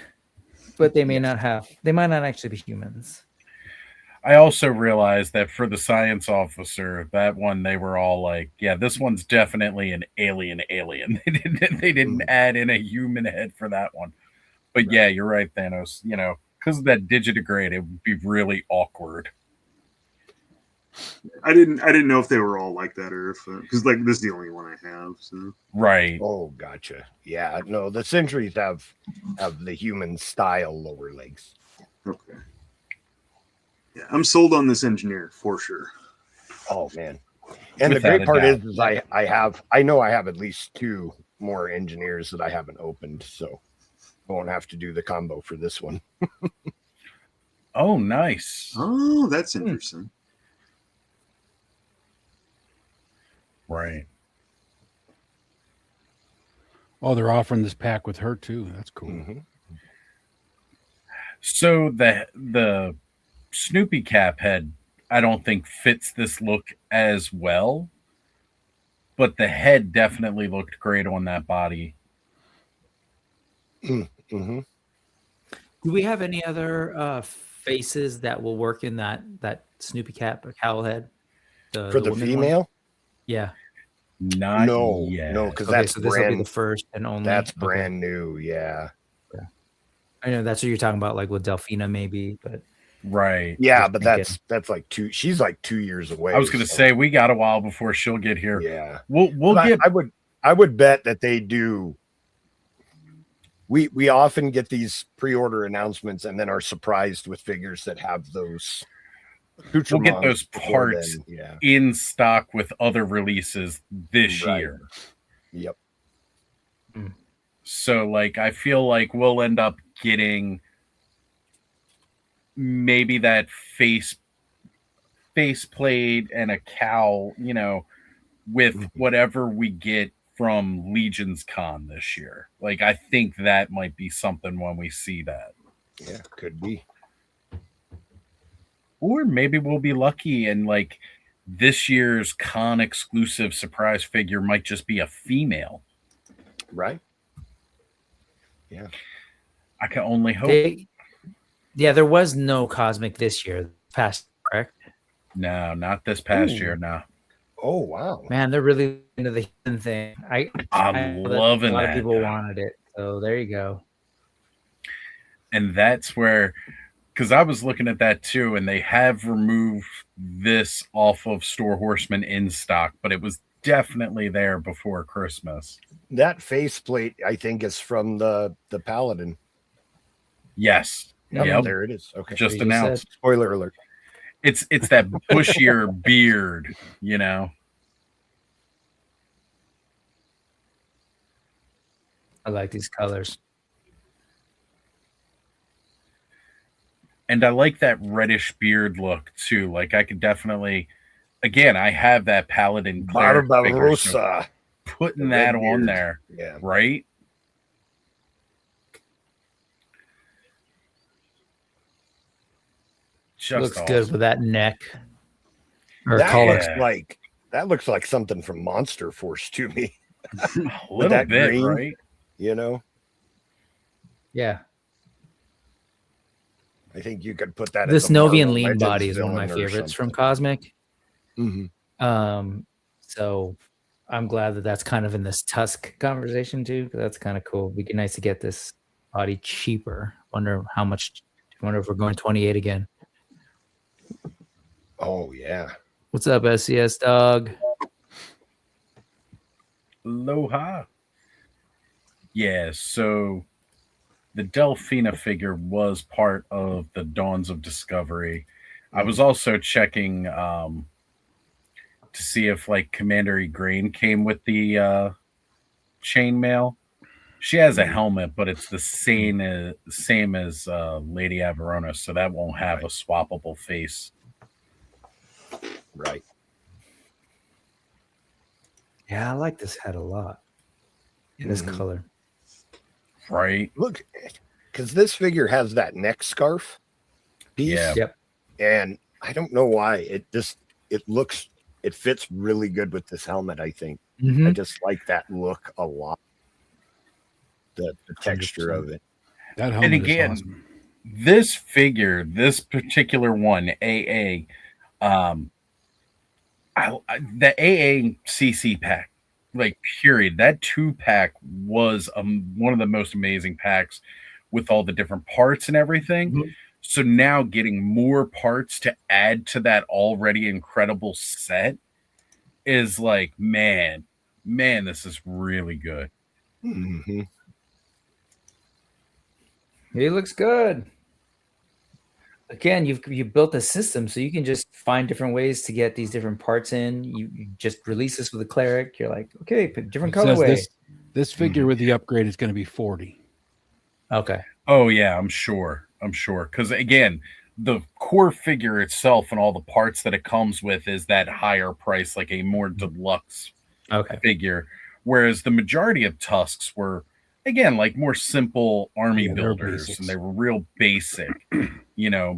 but they might not actually be humans. I also realized that for the science officer, that one, they were all like, yeah, this one's definitely an alien. They didn't add in a human head for that one. But yeah, you're right, Thanos. Because of that digidegrade, it would be really awkward. I didn't know if they were all like that or if because like this is the only one I have. So right. Oh, gotcha. Yeah, no, the Sentries have the human style lower legs. Okay. Yeah, I'm sold on this engineer for sure. Oh man. And Without the great part doubt. is I know I have at least 2 more engineers that I haven't opened, so I won't have to do the combo for this one. Oh, nice. Oh, that's interesting. Right. Oh, they're offering this pack with her too. That's cool. Mm-hmm. So the Snoopy cap head, I don't think fits this look as well, but the head definitely looked great on that body. Mm-hmm. Do we have any other faces that will work in that Snoopy cap or cowl head? For the woman female? one? Yeah. Not No, yet. no, because Okay, that's so this will be brand. the first and only. That's Okay. brand new. Yeah. I know that's what you're talking about, like with Delphina, maybe, but Right. Yeah, Just but thinking. that's like 2. She's like 2 years away. I was going to say we got a while before she'll get here. Yeah. We'll But get. I would bet that they do. We often get these pre-order announcements and then are surprised with figures that have those. We'll get those before parts then. Yeah. in stock with other releases this Right. year. Yep. So like I feel like we'll end up getting maybe that faceplate and a cowl, with whatever we get from Legion's Con this year. Like I think that might be something when we see that. Yeah, could be. Or maybe we'll be lucky and like this year's con exclusive surprise figure might just be a female. Right. Yeah. I can only hope. There was no cosmic this year. Past, correct? No, not this past year. No. Oh wow. Man, they're really into the human thing. I'm know that loving a lot that. of people wanted it, so there you go. And that's where, because I was looking at that too, and they have removed this off of Store Horseman in stock, but it was definitely there before Christmas. That faceplate, I think, is from the Paladin. Yes. Yep, there it is. Okay. Just You announced. said. Spoiler alert. It's that bushier beard, I like these colors. And I like that reddish beard look too. Like I could definitely, again, I have that paladin cleric figure, so Barbarossa. putting The that red on beard. there, Yeah. right? Just Looks awesome. good with that neck or That collar. looks like something from Monster Force to me. A little that bit, green, right? You know, Yeah. I think you could put that. This as a Marvel Novian lean Legends body is one of my villain or favorites from something. Cosmic. Mhm. So I'm glad that that's kind of in this Tusk conversation too, because that's kind of cool. It'd be nice to get this body cheaper. Wonder how much. Wonder if we're going 28 again. Oh yeah. What's up, SCS dog? Aloha. Yeah, so the Delphina figure was part of the Dawns of Discovery. I was also checking to see if like Commander Igraine came with the chainmail. She has a helmet, but it's the same as Lady Averona, so that won't have a swappable face. Right. Yeah, I like this head a lot. In this color. Right. Look, because this figure has that neck scarf piece. Yeah. Yep. And I don't know why it fits really good with this helmet. I think I just like that look a lot. The texture 100%. of it. That And helmet again, is awesome. this figure, this particular one, AA, the T.U.5.C.C pack, like period, that 2-pack was one of the most amazing packs with all the different parts and everything. So now getting more parts to add to that already incredible set is like, man, this is really good. Mm-hmm. He looks good. Again, you've built a system, so you can just find different ways to get these different parts in. You just release this with a cleric. You're like, okay, pick different It says colorway. this figure with the upgrade is going to be 40. Okay. Oh yeah, I'm sure. Because again, the core figure itself and all the parts that it comes with is that higher price, like a more deluxe figure. Whereas the majority of Tusks were, again, like more simple army builders, and they were real basic,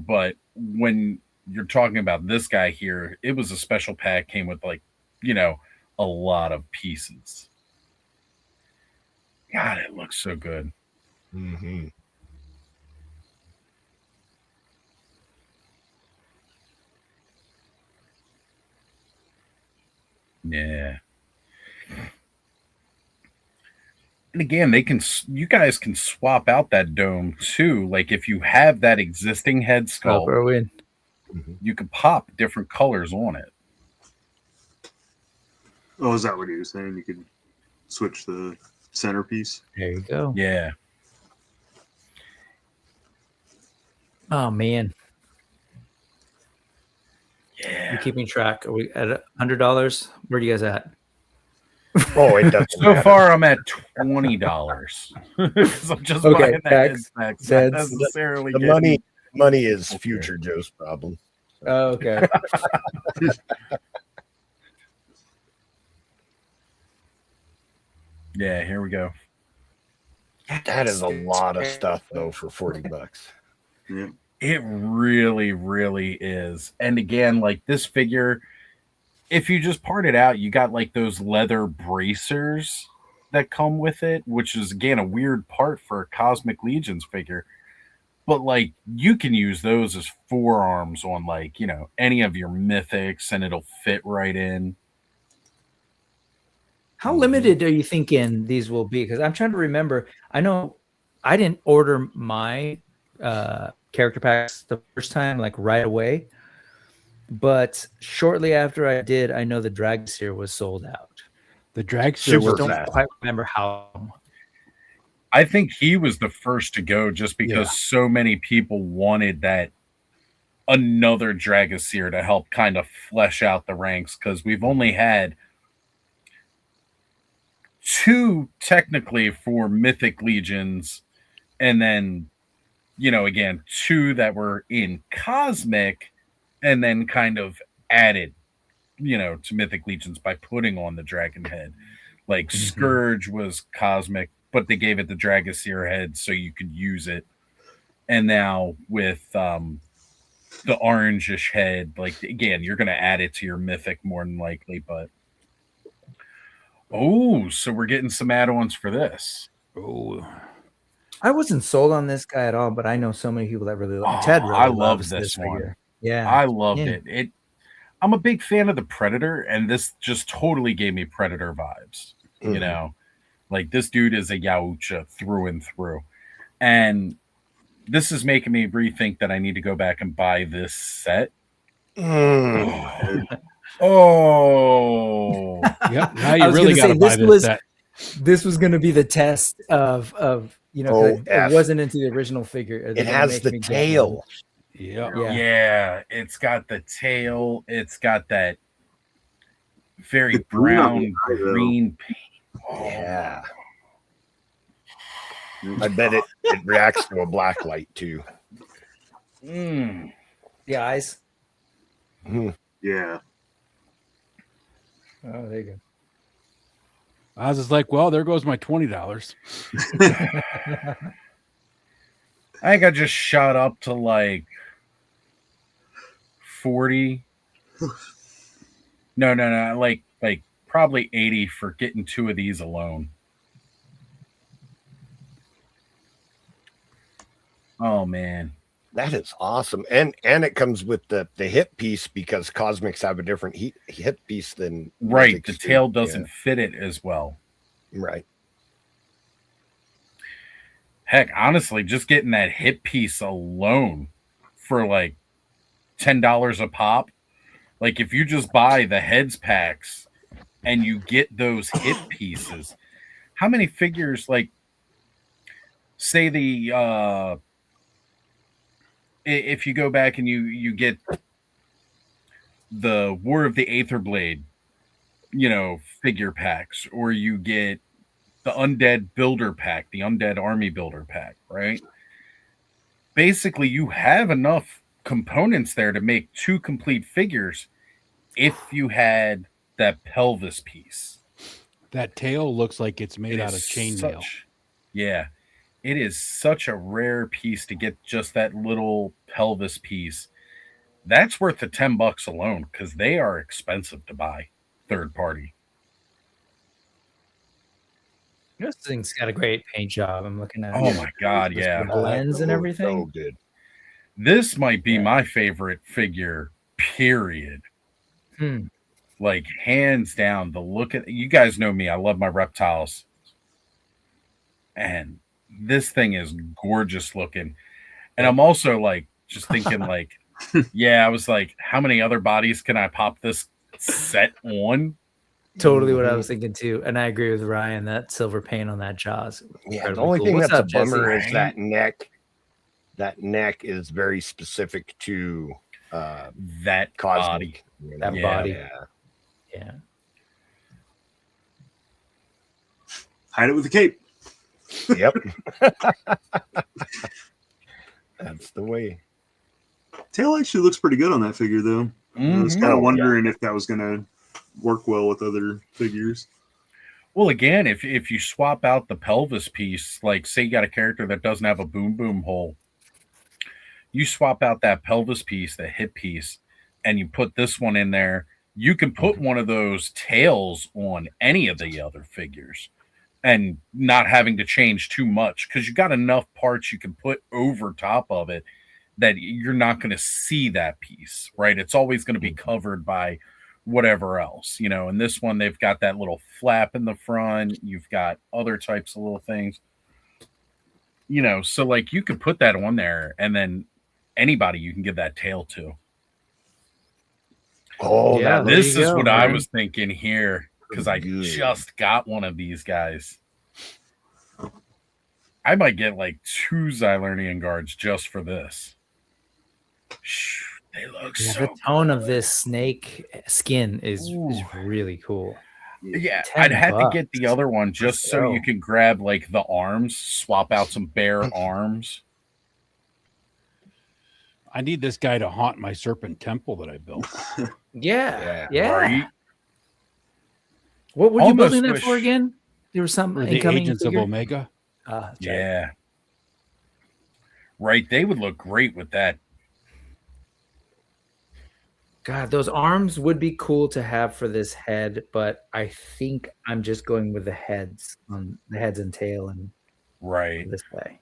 but when you're talking about this guy here, it was a special pack, came with like, a lot of pieces. God, it looks so good. Mm-hmm. Yeah. And again, you guys can swap out that dome too. Like if you have that existing head sculpt, you can pop different colors on it. Oh, is that what he was saying? You could switch the centerpiece. There you go. Yeah. Oh man. Yeah. You keeping track? Are we at $100? Where are you guys at? Oh, it doesn't. So far, I'm at $20 because I'm just buying that head pack, not necessarily the money is future Joe's problem. Oh, okay. Yeah, here we go. That is a lot of stuff though for $40. Yeah. It really, really is. And again, like this figure, if you just part it out, you got like those leather bracers that come with it, which is again a weird part for a Cosmic Legions figure. But like you can use those as forearms on like, any of your mythics and it'll fit right in. How limited are you thinking these will be? Because I'm trying to remember. I know I didn't order my character packs the first time, like right away. But shortly after I did, I know the Dragseer was sold out. The Dragseer I don't quite remember how. I think he was the first to go just because so many people wanted that another Dragseer to help kind of flesh out the ranks, because we've only had 2 technically for Mythic Legions, and then again, 2 that were in Cosmic and then kind of added, to Mythic Legions by putting on the dragon head. Like Scourge was Cosmic, but they gave it the Dragoseer head so you could use it. And now with the orangish head, like, again, you're going to add it to your Mythic more than likely, but so we're getting some add-ons for this. I wasn't sold on this guy at all, but I know so many people that really love. Ted really I loves love this one. figure. Yeah, I loved it. I'm a big fan of the Predator, and this just totally gave me Predator vibes. Like, this dude is a Yautja through and through, and this is making me rethink that I need to go back and buy this set. Yep. Now you really got to buy this set. This was going to be the test of it wasn't into the original figure. It has the tail. Yeah. It's got the tail. It's got that very brown green paint. Yeah. I bet it reacts to a black light too. The eyes. Yeah. Oh, there you go. I was just like, well, there goes my $20. I think I just shot up to like 40. No, like probably 80 for getting 2 of these alone. Oh man, that is awesome, and it comes with the hip piece because Cosmics have a different hip piece than right. The tail doesn't fit it as well. Right. Heck, honestly, just getting that hip piece alone for like $10 a pop. Like, if you just buy the heads packs and you get those hip pieces, how many figures, like, say the if you go back and you get the War of the Aetherblade, figure packs, or you get the Undead Builder pack, the Undead Army Builder pack, right? Basically, you have enough components there to make 2 complete figures if you had that pelvis piece. That tail looks like it's made out of chainmail. Yeah. It is such a rare piece to get just that little pelvis piece. That's worth the $10 alone because they are expensive to buy third party. This thing's got a great paint job. I'm looking at it. Oh my God, yeah. The blends and everything. So good. This might be my favorite figure, period. Like, hands down, the look at you guys know me. I love my reptiles. And this thing is gorgeous looking. And I'm also like just thinking like, I was like, how many other bodies can I pop this set on? Totally what I was thinking too. And I agree with Ryan, that silver paint on that jaws. Yeah, the only thing that's a bummer is that neck. That neck is very specific to that body. That body. Yeah. Hide it with a cape. Yep. That's the way. Tail actually looks pretty good on that figure, though. I was kind of wondering if that was going to work well with other figures. Well, again, if you swap out the pelvis piece, like say you got a character that doesn't have a boom boom hole, you swap out that pelvis piece, the hip piece, and you put this one in there, you can put one of those tails on any of the other figures and not having to change too much because you got enough parts you can put over top of it that you're not going to see that piece, right? It's always going to be covered by whatever else, and this one, they've got that little flap in the front. You've got other types of little things, so like you could put that on there and then anybody you can give that tail to. Oh, yeah, this is what I was thinking here because I just got one of these guys. I might get like 2 Xylernian guards just for this. They look so the tone of this snake skin is really cool. Yeah, I'd have to get the other one just so you can grab like the arms, swap out some bare arms. I need this guy to haunt my serpent temple that I built. Yeah. Right? What were you Almost building that wish- for again? There was some Or the incoming agents figure? of Omega. That's right. Yeah. Right. They would look great with that. God, those arms would be cool to have for this head, but I think I'm just going with the heads on the heads and tail and Right. this way.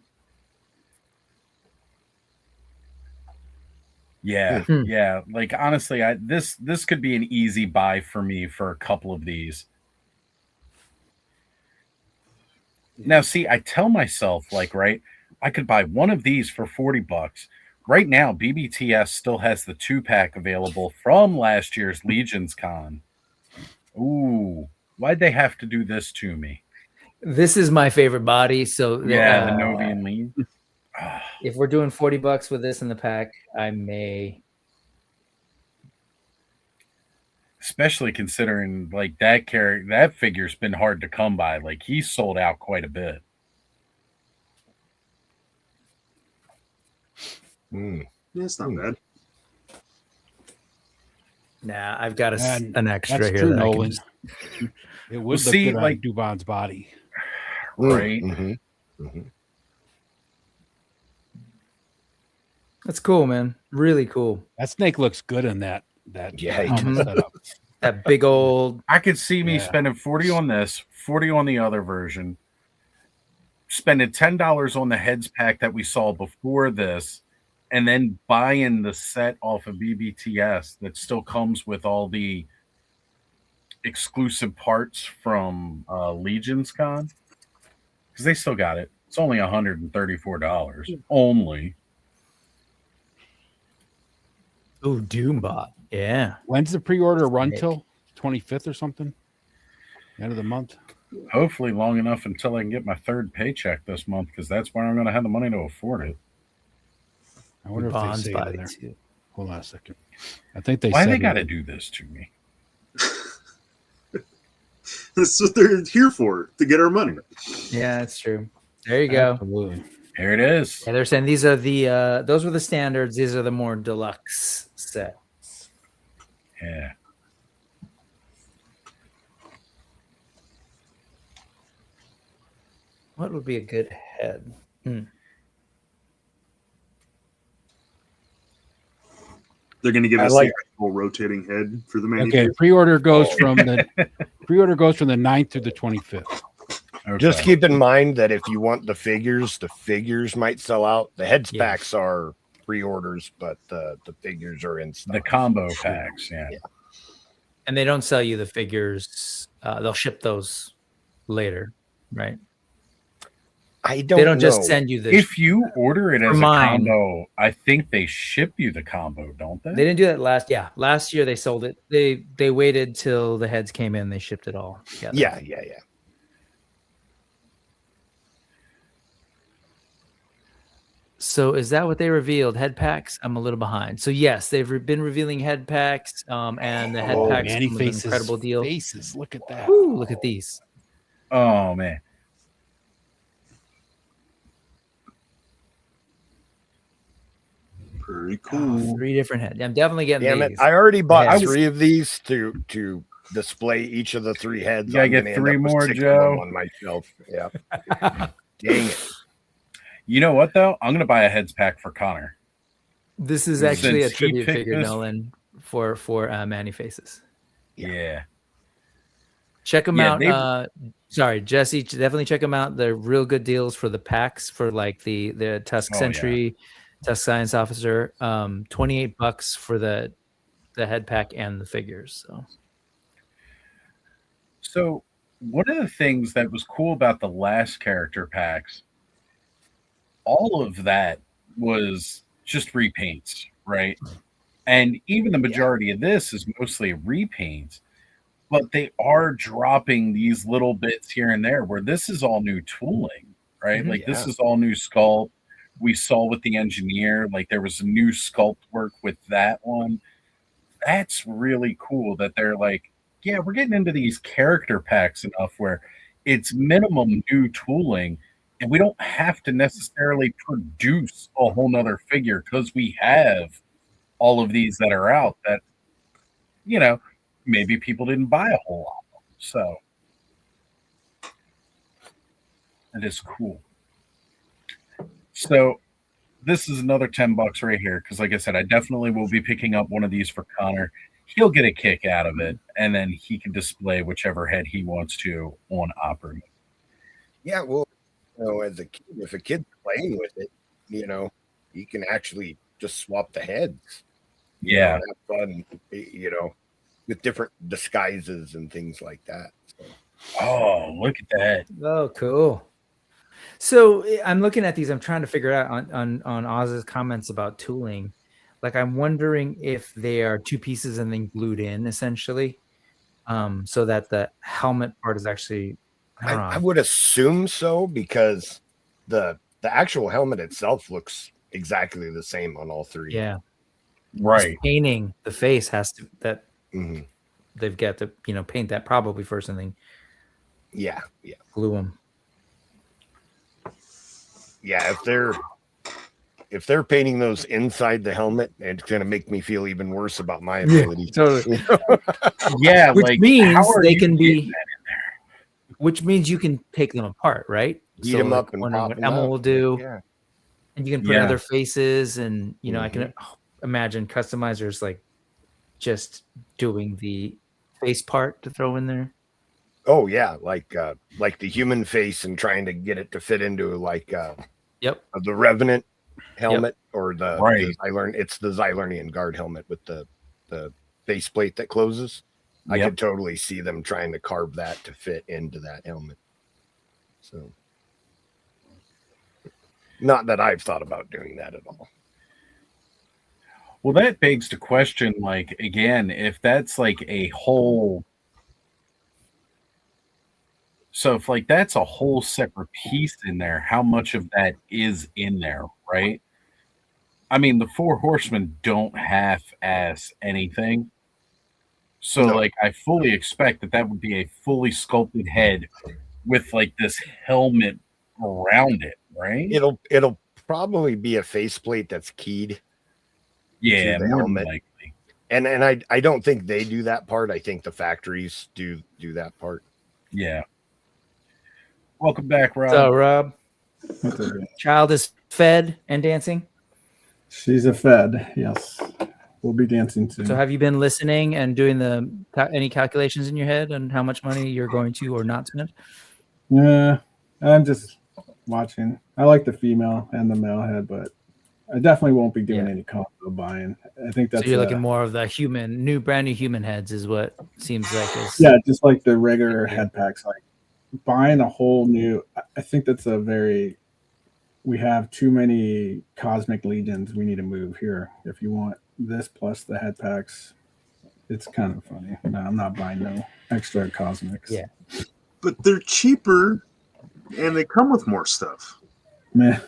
Yeah. Hmm. Yeah. Like honestly, this could be an easy buy for me for a couple of these. Now, see, I tell myself, like, right, I could buy one of these for $40. Right now, BBTS still has the 2-pack available from last year's Legions Con. Ooh, why'd they have to do this to me? This is my favorite body. So Yeah, the Novian Lean. if we're doing $40 with this in the pack, I may. Especially considering like that figure's been hard to come by. Like he's sold out quite a bit. Yeah, it's not bad. Nah, I've got And an extra That's here. true, that I can Nolan. just- It would Well, look see, good like- on Dubon's body. Right. That's cool, man. Really cool. That snake looks good in that Yeah, he helmet setup. That big old. I could see me Yeah. spending 40 on this, 40 on the other version, spending $10 on the heads pack that we saw before this, and then buying the set off of BBTS that still comes with all the exclusive parts from Legions Con. Because they still got it. It's only $134. Only. Oh, Doombot. Yeah. When's the pre-order run Snake. till? 25th or something? End of the month? Hopefully long enough until I can get my third paycheck this month, because that's when I'm going to have the money to afford it. I wonder if Bond's they say it body in there. too. Hold on a second. I think they Why said they it got to in- do this to me? That's what they're here for, to get our money. Yeah, that's true. There you go. Absolutely. Here it is. Yeah, they're saying these are the those were the standards. These are the more deluxe sets. Yeah. What would be a good head? They're going to give I us like- the actual rotating head for the Okay, manufacturer. pre-order goes from the 9th through the 25th. Okay. Just keep in mind that if you want the figures might sell out. The heads Yeah. packs are pre-orders, but the figures are in stock. the combo packs. Yeah. And they don't sell you the figures. They'll ship those later, right? I don't. They don't just know. send you the. If you order it For as a mine. combo, I think they ship you the combo, don't they? They didn't do that last. Yeah, last year they sold it. They waited till the heads came in. They shipped it all. Yeah. So is that what they revealed? Head packs? I'm a little behind. So yes, they've been revealing head packs. And the head Oh, packs Manny come with an faces. incredible deal. Faces. Look at that. Woo, look at these. Oh man. Pretty cool. 3 different heads. I'm definitely getting Damn these. it! I already bought Yeah. 3 of these to display each of the 3 heads. You gotta I'm get gonna end 3 up with more, 6 of Joe. them on my shelf. Yeah. Dang it! You know what though? I'm gonna buy a heads pack for Connor. This is actually a Since he tribute picked figure, this- Nolan, for Manny Faces. Yeah. Check them Yeah, out. Sorry, Jesse. Definitely check them out. They're real good deals for the packs for like the Tusk Oh, Sentry, Tusk Science Officer. $28 for the head pack and the figures. So one of the things that was cool about the last character packs, all of that was just repaints, right? And even the majority of this is mostly repaints, but they are dropping these little bits here and there where this is all new tooling, right? Like this is all new sculpt. We saw with the engineer, like there was a new sculpt work with that one. That's really cool that they're like, yeah, we're getting into these character packs enough where it's minimum new tooling And we don't have to necessarily produce a whole nother figure because we have all of these that are out that, maybe people didn't buy a whole lot of them. So it is cool. So this is another $10 right here because, like I said, I definitely will be picking up one of these for Connor. He'll get a kick out of it, and then he can display whichever head he wants to on Opera. Yeah, well, as a kid, if a kid's playing with it, you can actually just swap the heads. Yeah, have fun, with different disguises and things like that. So. Oh, look at that! Oh, cool. So I'm looking at these. I'm trying to figure out on Oz's comments about tooling. Like, I'm wondering if they are two pieces and then glued in, essentially, so that the helmet part is actually. I would assume so, because the actual helmet itself looks exactly the same on all three. Yeah, right. Just painting the face has to that. Mm-hmm. They've got to paint that probably first and then. Yeah. Glue them. Yeah, if they're painting those inside the helmet, it's gonna make me feel even worse about my ability. Totally. Yeah, which means they can be. Which means you can take them apart, right? Heat them up and pop what them Emma up. will do. Yeah. And you can put other faces, and I can imagine customizers like just doing the face part to throw in there. Oh yeah, like the human face and trying to get it to fit into the Revenant helmet or the it's the Xylernian guard helmet with the faceplate that closes. I could totally see them trying to carve that to fit into that helmet. So, not that I've thought about doing that at all. Well, that begs the question, like, again, if that's like a whole. So if like that's a whole separate piece in there, how much of that is in there, right? I mean, the Four Horsemen don't half-ass anything. So like I fully expect that would be a fully sculpted head with like this helmet around it, right? It'll probably be a faceplate that's keyed. Yeah, to the more helmet. than likely. And I don't think they do that part. I think the factories do that part. Yeah. Welcome back, Rob. So, Rob, child is fed and dancing. She's a fed, yes. We'll be dancing soon. So, have you been listening and doing any calculations in your head on how much money you're going to or not spend? Yeah, I'm just watching. I like the female and the male head, but I definitely won't be doing any combo buying. I think that's. So you're looking more of the brand new human heads, is what seems like. Yeah, just like the regular head packs, like. Buying a whole new, I think that's we have too many cosmic legions we need to move here. If you want this plus the head packs, it's kind of funny. No, I'm not buying no extra cosmics. Yeah. But they're cheaper and they come with more stuff. Meh.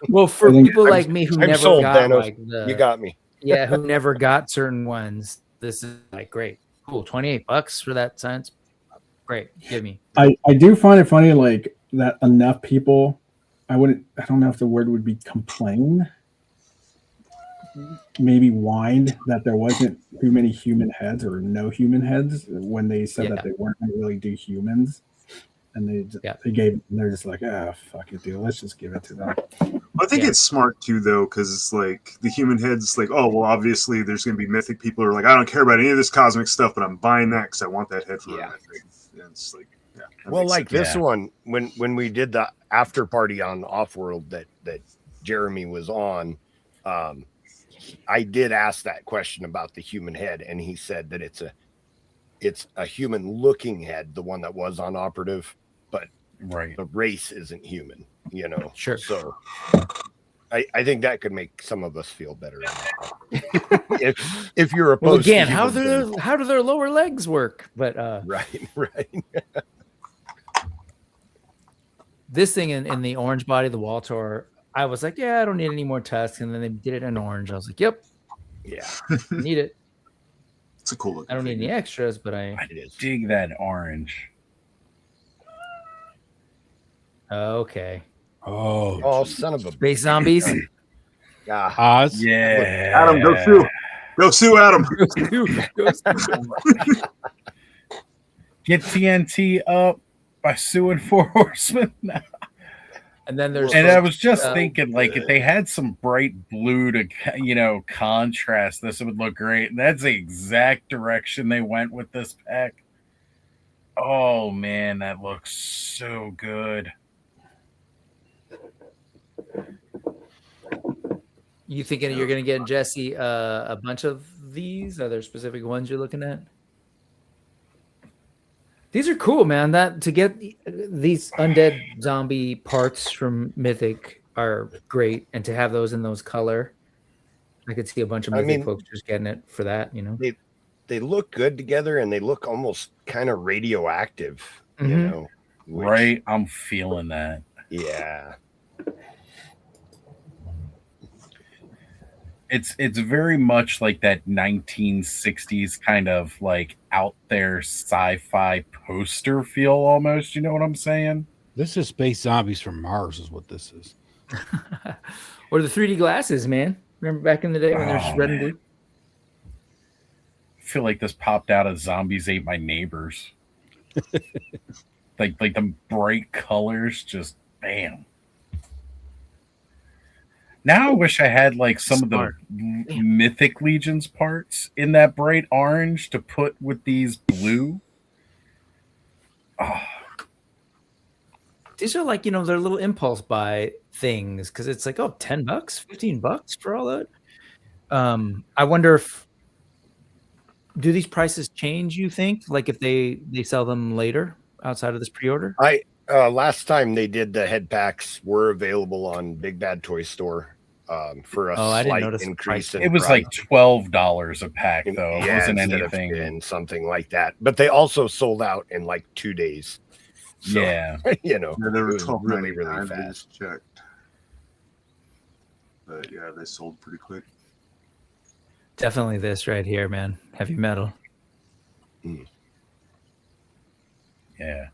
Well, for people like me who never sold, got Thanos. You got me. Yeah, who never got certain ones, this is like great. Cool. $28 for that science. Great, give me. I do find it funny, like that enough people. I don't know if the word would be complain. Maybe whined that there wasn't too many human heads or no human heads when they said that they weren't going to really do humans, and they gave. And they're just like, fuck it, dude. Let's just give it to them. I think it's smart too, though, because it's like the human heads, like, oh, well, obviously there's going to be mythic people who are like, I don't care about any of this cosmic stuff, but I'm buying that because I want that head for my mythic. And it's like, well, like this one, when we did the after party on Offworld that Jeremy was on, I did ask that question about the human head, and he said that it's a human looking head, the one that was on Operative, but the race isn't human, Sure. So I think that could make some of us feel better. if you're opposed. Well, again, to how do their lower legs work? But right. This thing in the orange body, the wall tour, I was like, I don't need any more tusks, and then they did it in orange. I was like, yep, need it. It's a cool look. I don't need any extras, but I dig that orange. Okay. Oh, son of a Space zombies. yeah. Oz. Yeah. Adam, go sue. Go sue Adam. Get TNT up by suing Four Horsemen. And then there's And I folks, was just thinking, like, if they had some bright blue to, contrast this, it would look great. And that's the exact direction they went with this pack. Oh, man, that looks so good. You thinking you're going to get, Jesse, a bunch of these? Are there specific ones you're looking at? These are cool, man. That to get these undead zombie parts from Mythic are great, and to have those in those color, I could see a bunch of Mythic folks just getting it for that. They look good together, and they look almost kind of radioactive. Mhm. Right, I'm feeling that. Yeah. It's very much like that 1960s kind of like out there sci-fi poster feel almost. You know what I'm saying? This is Space Zombies from Mars is what this is. Or the 3D glasses, man. Remember back in the day when they're red and blue? I feel like this popped out of Zombies Ate My Neighbors. like the bright colors, just bam. Now I wish I had like some of the Mythic Legions parts in that bright orange to put with these blue. Oh. These are like, they're little impulse buy things because it's like, $10, $15 for all that. I wonder do these prices change, you think? Like if they sell them later outside of this pre-order? Last time they did the head packs were available on Big Bad Toy Store for a slight increase in it was price. like $12 a pack though. It wasn't instead anything and something like that. But they also sold out in like 2 days. So, yeah. They were really, really fast. Checked. But yeah, they sold pretty quick. Definitely this right here, man. Heavy metal. Yeah.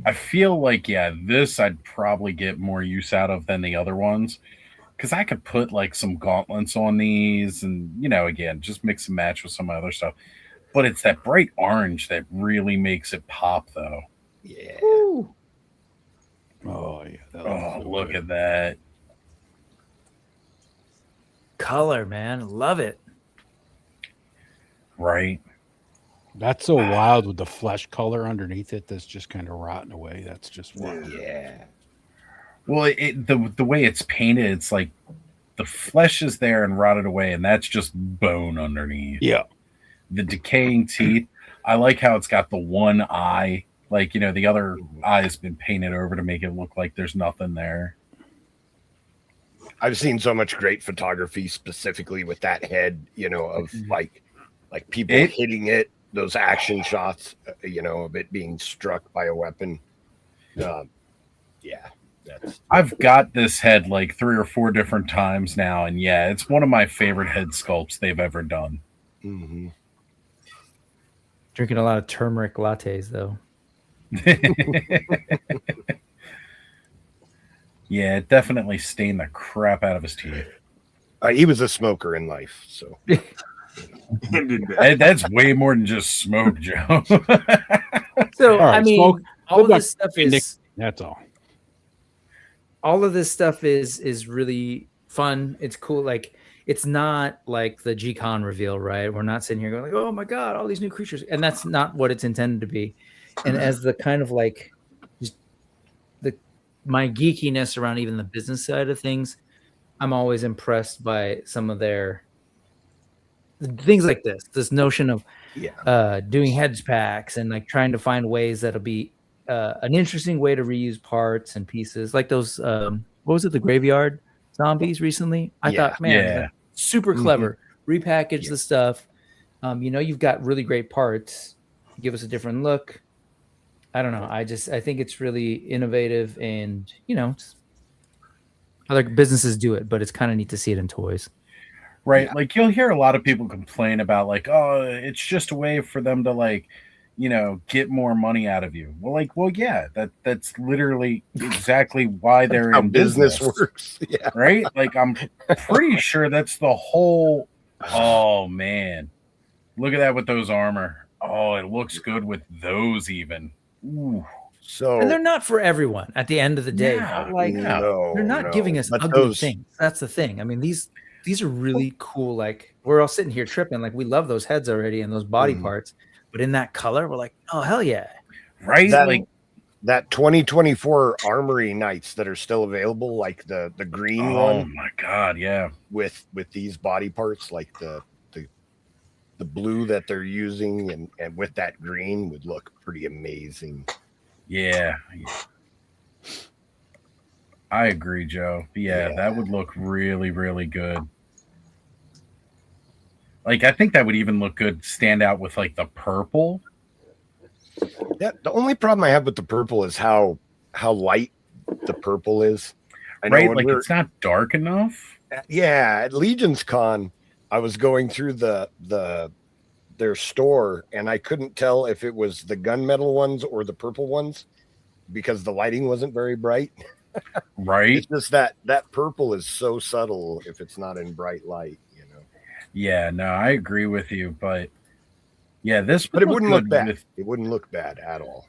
I feel like, this I'd probably get more use out of than the other ones. Because I could put like some gauntlets on these and, again, just mix and match with some other stuff. But it's that bright orange that really makes it pop, though. Yeah. Ooh. Oh, yeah. Oh, look at that. Color, man. Love it. Right. That's so wild with the flesh color underneath it that's just kind of rotting away. That's just wild. Yeah. Well, the way it's painted, it's like the flesh is there and rotted away, and that's just bone underneath. Yeah. The decaying teeth. I like how it's got the one eye. Like, the other eye has been painted over to make it look like there's nothing there. I've seen so much great photography specifically with that head, of like people hitting it, those action shots, of it being struck by a weapon. I've got this head like 3 or 4 different times now, and it's one of my favorite head sculpts they've ever done. Mm-hmm. Drinking a lot of turmeric lattes, though. Yeah, it definitely stained the crap out of his teeth. He was a smoker in life, so that's way more than just smoke, Joe. So All right, I mean, smoke. all of this stuff is. That's all. All of this stuff is really fun. It's cool. Like it's not like the G-Con reveal, right? We're not sitting here going like, "Oh my god, all these new creatures," and that's not what it's intended to be. And as the kind of like my geekiness around even the business side of things, I'm always impressed by some of their things like this notion of doing heads packs and like trying to find ways that'll be an interesting way to reuse parts and pieces like those what was it, the graveyard zombies recently. I thought, man, super clever. Repackage the stuff. You've got really great parts, give us a different look. I don't know. I think it's really innovative, and other businesses do it, but it's kind of neat to see it in toys. Right. Yeah. Like you'll hear a lot of people complain about like, oh, it's just a way for them to like, get more money out of you. Well, yeah, that's literally exactly why they're How in business works. Yeah. right? Like, I'm pretty sure that's the whole. Oh man, look at that with those armor. Oh, it looks good with those even. Ooh. So And they're not for everyone at the end of the day. Yeah, But, like, no, they're not giving us But ugly things. That's the thing. I mean, these are really cool. Like, we're all sitting here tripping. Like, we love those heads already and those body parts. But in that color, we're like, oh, hell yeah. Right? That 2024 Armory Knights that are still available, like the green one. Oh my god, yeah. With these body parts, like the blue that they're using and with that green would look pretty amazing. Yeah. I agree, Joe. Yeah, that would look really, really good. Like, I think that would even look good, stand out with like the purple. Yeah, the only problem I have with the purple is how light the purple is. I know right, like it's not dark enough. Yeah, at Legion's Con, I was going through their store and I couldn't tell if it was the gunmetal ones or the purple ones because the lighting wasn't very bright. Right. It's just that purple is so subtle if it's not in bright light, Yeah, no, I agree with you, but yeah, but it wouldn't look bad. It wouldn't look bad at all.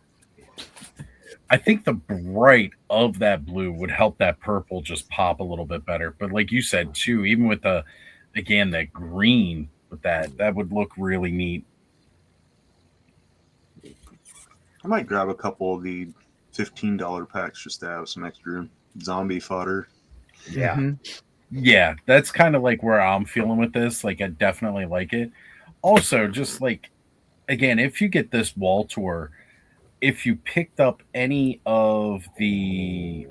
I think the bright of that blue would help that purple just pop a little bit better. But like you said too, even with that green with that would look really neat. I might grab a couple of the $15 packs just to have some extra zombie fodder. Yeah. Mm-hmm. Yeah, that's kind of like where I'm feeling with this. Like, I definitely like it. Also, just like, again, if you get this wall tour, if you picked up any of the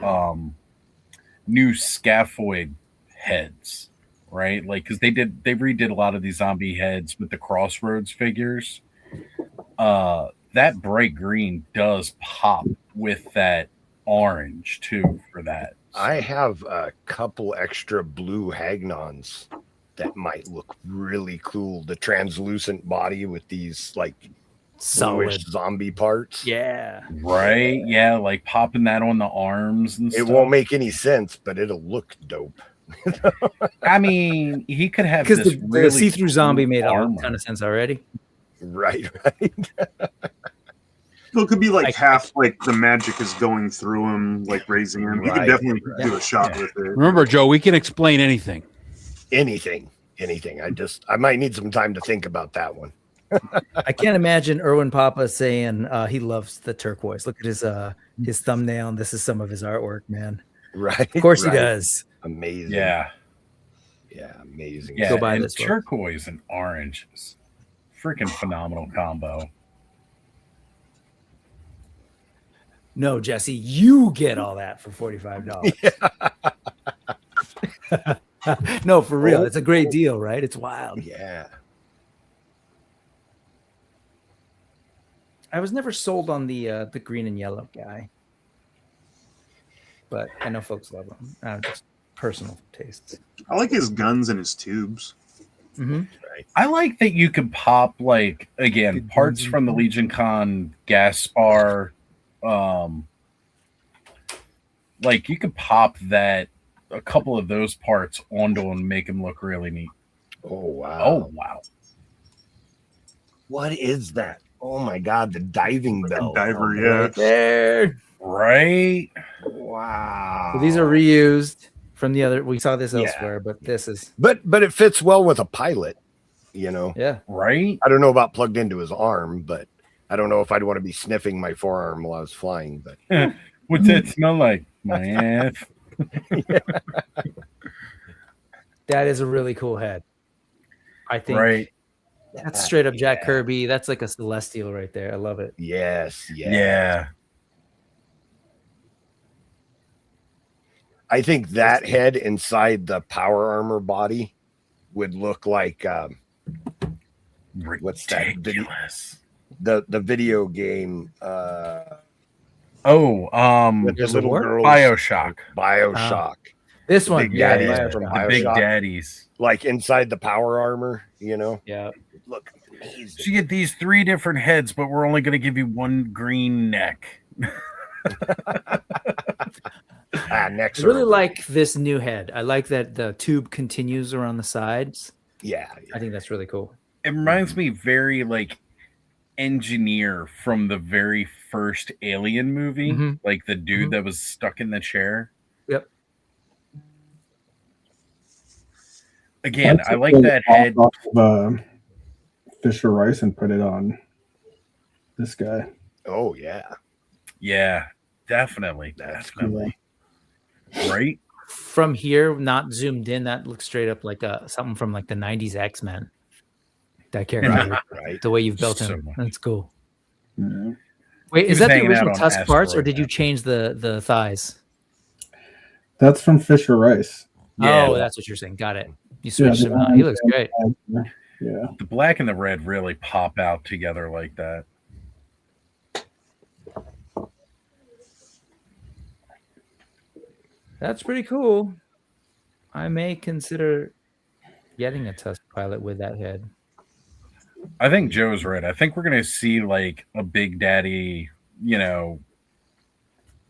new scaphoid heads, right? Like, because they redid a lot of these zombie heads with the Crossroads figures. That bright green does pop with that orange too for that. I have a couple extra blue Hagnons that might look really cool. The translucent body with these like Solid zombie parts. Yeah. Right. Yeah. Like popping that on the arms and it stuff. Won't make any sense, but it'll look dope. I mean, he could have because this the really see-through cool zombie made a armor. ton of sense already. Right. Well, it could be like half like the magic is going through him, like raising him. You could definitely do a shot with it. Remember, Joe, we can explain anything. Anything. I might need some time to think about that one. I can't imagine Erwin Papa saying he loves the turquoise. Look at his thumbnail, and this is some of his artwork, man. Right. Of course he does. Amazing. Yeah. Yeah, amazing. Yeah, Go buy and this turquoise and orange is freaking phenomenal combo. No, Jesse, you get all that for $45. No, for real. It's a great deal, right? It's wild. Yeah. I was never sold on the green and yellow guy, but I know folks love him. Just personal tastes. I like his guns and his tubes. Mm-hmm. Right. I like that you could pop, like, again, parts from the Legion Con Gaspar. Like, you could pop a couple of those parts onto him and make him look really neat. Oh, wow. Oh, wow. What is that? Oh, my God. The diving bell. Diver, yeah. Right there. Right? Wow. So these are reused from the other. We saw this elsewhere, but this is. But it fits well with a pilot, Yeah. Right? I don't know about plugged into his arm, but I don't know if I'd want to be sniffing my forearm while I was flying. But What's that smell like? My ass. That is a really cool head. I think. Right. That's straight up Jack Kirby. That's like a celestial right there. I love it. yes. Yeah. I think that head inside the power armor body would look like what's that? Ridiculous. The video game. With The little girls. Bioshock. This one, Big Daddies yeah, from The Big Bioshock. Daddies. Like inside the power armor, yeah. Look So you get these 3 different heads, but we're only going to give you 1 green neck. I really like this new head. I like that the tube continues around the sides. Yeah. I think that's really cool. It reminds me very like Engineer from the very first Alien movie, like the dude that was stuck in the chair. Yep. Again, I like that head. Off of, Fisher Rice and put it on this guy. Oh yeah. Yeah, definitely. Cool. Right? From here, not zoomed in, that looks straight up like something from like the 90s X-Men. That character, right. The way you've built him. That's cool. Yeah. Wait, is that the original Tusk parts, or did you change the thighs? That's from Fisher Rice. Yeah. Oh, that's what you're saying. Got it. You switched him out. He looks great. Yeah. The black and the red really pop out together like that. That's pretty cool. I may consider getting a Tusk pilot with that head. I think Joe's right. I think we're going to see like a Big Daddy, a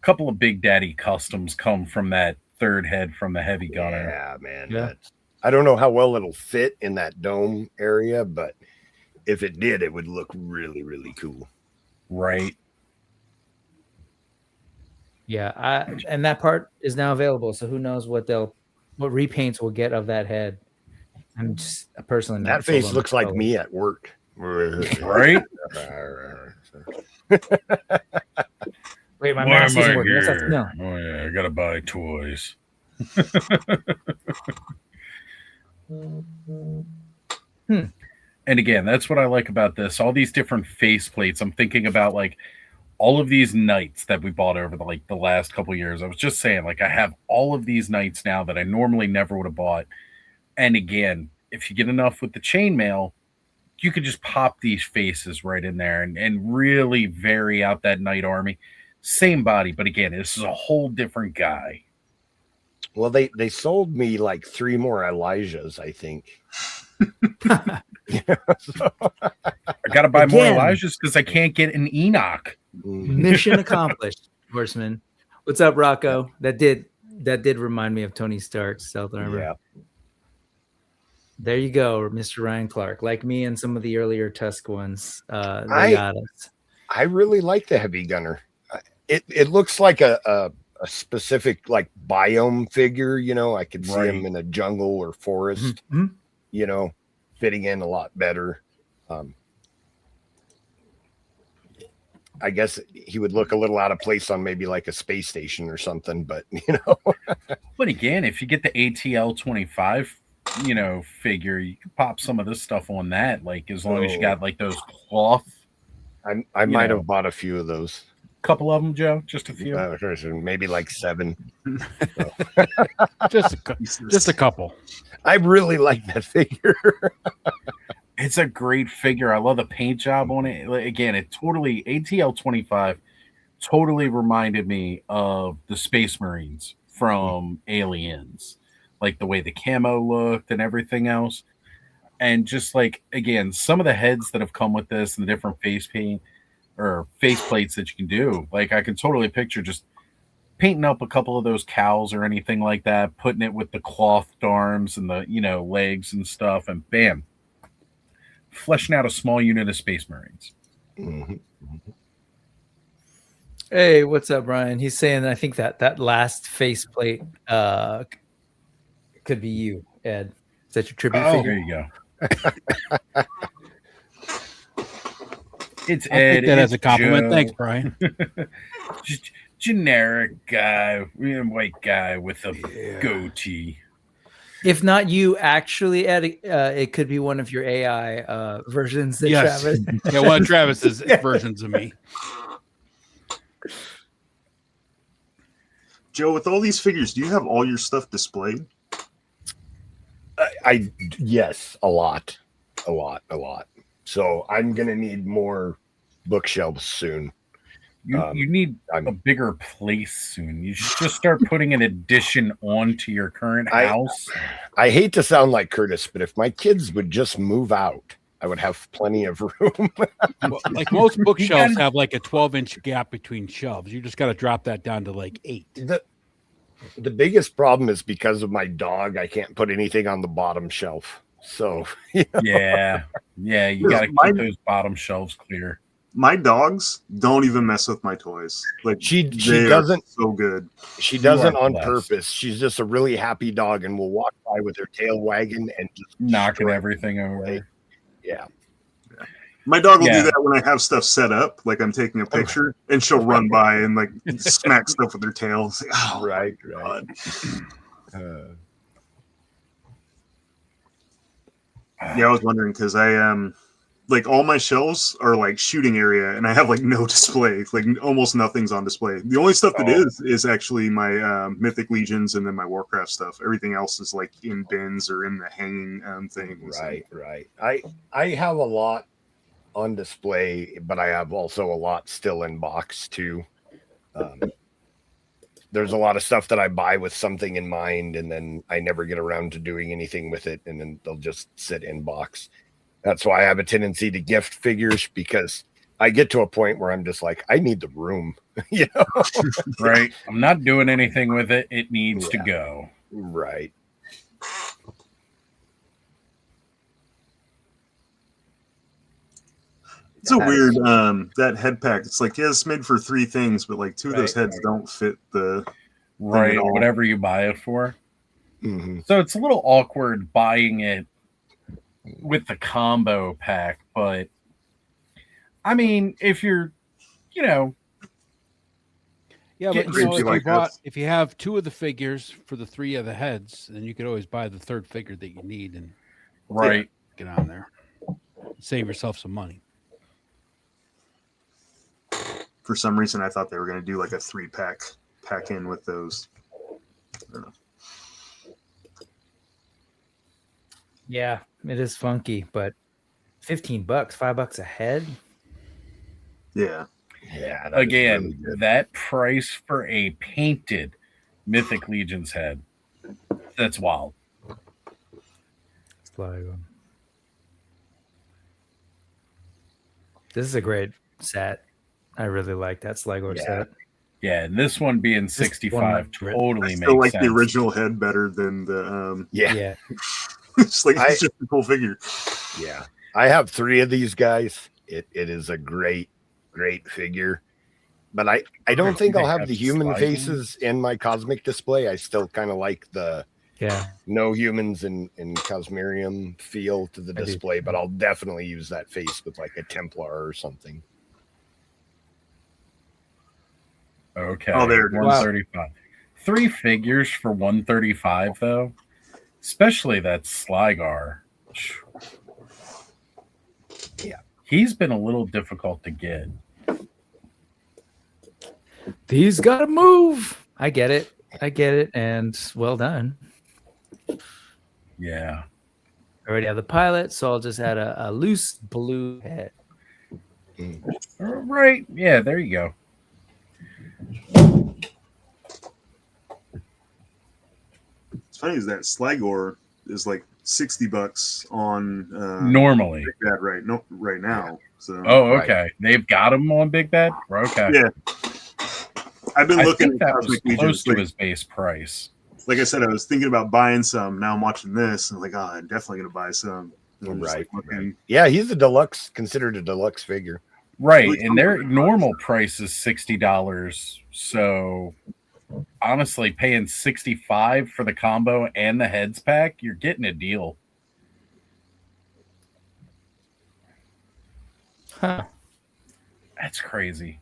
couple of Big Daddy customs come from that 3rd head from the heavy gunner. Yeah, man. Yeah. I don't know how well it'll fit in that dome area, but if it did, it would look really, really cool. Right. Yeah, and that part is now available. So who knows what repaints we'll get of that head. I'm just personally not that face looks like me at work. Right? Wait, my mouse isn't working. No. Oh yeah, I gotta buy toys. And again, that's what I like about this. All these different face plates. I'm thinking about like all of these knights that we bought over the last couple of years. I was just saying, like, I have all of these knights now that I normally never would have bought. And again, if you get enough with the chainmail, you could just pop these faces right in there and really vary out that knight army. Same body, but again, this is a whole different guy. Well, they sold me like 3 more Elijahs, I think. So. I gotta buy more Elijahs because I can't get an Enoch. Mission accomplished, Horseman. What's up, Rocco? That did remind me of Tony Stark's stealth armor. Yeah. There you go, Mr. Ryan Clark. Like me and some of the earlier Tusk ones, they got us. I really like the heavy gunner. It looks like a specific like biome figure. I could see him in a jungle or forest. Fitting in a lot better. I guess he would look a little out of place on maybe like a space station or something, but But again, if you get the ATL-25, figure, you could pop some of this stuff on that. Like as long as you got like those cloth. I might have bought a few of those. Couple of them, Joe. Just a few. Maybe like 7. just a couple. I really like that figure. It's a great figure. I love the paint job on it. Again, it totally ATL-25 totally reminded me of the Space Marines from Aliens, like the way the camo looked and everything else. And just like, again, some of the heads that have come with this and the different face paint or face plates that you can do, like I can totally picture just painting up a couple of those cows or anything like that, putting it with the clothed arms and the, legs and stuff, and bam, fleshing out a small unit of Space Marines. Mm-hmm. Hey, what's up, Brian? He's saying, I think that last faceplate could be you, Ed. Is that your tribute figure? There you go. It's I'll Ed. take that as a compliment. Joe. Thanks, Brian. Just generic guy, white guy with a goatee. If not you, actually, Ed, it could be one of your AI versions that Travis. Yeah, one of Travis's versions of me. Joe, with all these figures, do you have all your stuff displayed? Yes, a lot. So I'm gonna need more bookshelves soon. You need a bigger place soon. You should just start putting an addition onto your current house. I hate to sound like Curtis, but if my kids would just move out, I would have plenty of room. Well, like most bookshelves have like a 12-inch gap between shelves. You just got to drop that down to like 8. The biggest problem is because of my dog, I can't put anything on the bottom shelf. So you got to keep those bottom shelves clear. My dogs don't even mess with my toys. Like she doesn't. So good. She doesn't on purpose. She's just a really happy dog and will walk by with her tail wagging and just knocking everything over. Yeah. My dog will do that when I have stuff set up, like I'm taking a picture, and she'll run by and like smack stuff with her tail. Like, oh, right. Yeah, I was wondering because I like all my shelves are like shooting area, and I have like no display, like almost nothing's on display. The only stuff that is actually my Mythic Legions and then my Warcraft stuff. Everything else is like in bins or in the hanging things. Right. I have a lot on display, but I have also a lot still in box too. There's a lot of stuff that I buy with something in mind, and then I never get around to doing anything with it, and then they'll just sit in box. That's why I have a tendency to gift figures, because I get to a point where I'm just like, I need the room, you know? Right. I'm not doing anything with it. It needs to go. Right. It's a weird that head pack. It's like, it's made for 3 things, but like 2 of those heads don't fit the whatever you buy it for. Mm-hmm. So it's a little awkward buying it with the combo pack, but I mean, if you're, but if you have 2 of the figures for the 3 of the heads, then you could always buy the 3rd figure that you need and get on there, save yourself some money. For some reason, I thought they were going to do like a 3-pack pack in with those. I don't know. Yeah, it is funky, but $15, $5 a head. Yeah. Again, really that price for a painted Mythic Legion's head, that's wild. This is a great set. I really like that Sligo set. Yeah, and this one being 65 totally makes sense. I still like the original head better than the yeah. It's like it's just a cool figure. Yeah. I have 3 of these guys. It is a great figure. But I don't think I'll have the human faces in my cosmic display. I still kind of like the no humans in Cosmerium feel to the display, but I'll definitely use that face with like a Templar or something. Okay. Oh, there it is. 135. 3 figures for 135 though. Especially that Sligar. Yeah. He's been a little difficult to get. These gotta move. I get it. And well done. Yeah. I already have the pilot, so I'll just add a loose blue head. Right. Yeah, there you go. It's funny is that Sligar is like $60 on normally Big Bad right now. So okay. They've got him on Big Bad? Okay. Yeah. I've been looking at that was close to his base price. Like I said, I was thinking about buying some. Now I'm watching this and I'm like, I'm definitely gonna buy some. Right. Yeah, he's considered a deluxe figure. Right. And their normal price is $60. So honestly, paying $65 for the combo and the heads pack, you're getting a deal. Huh. That's crazy.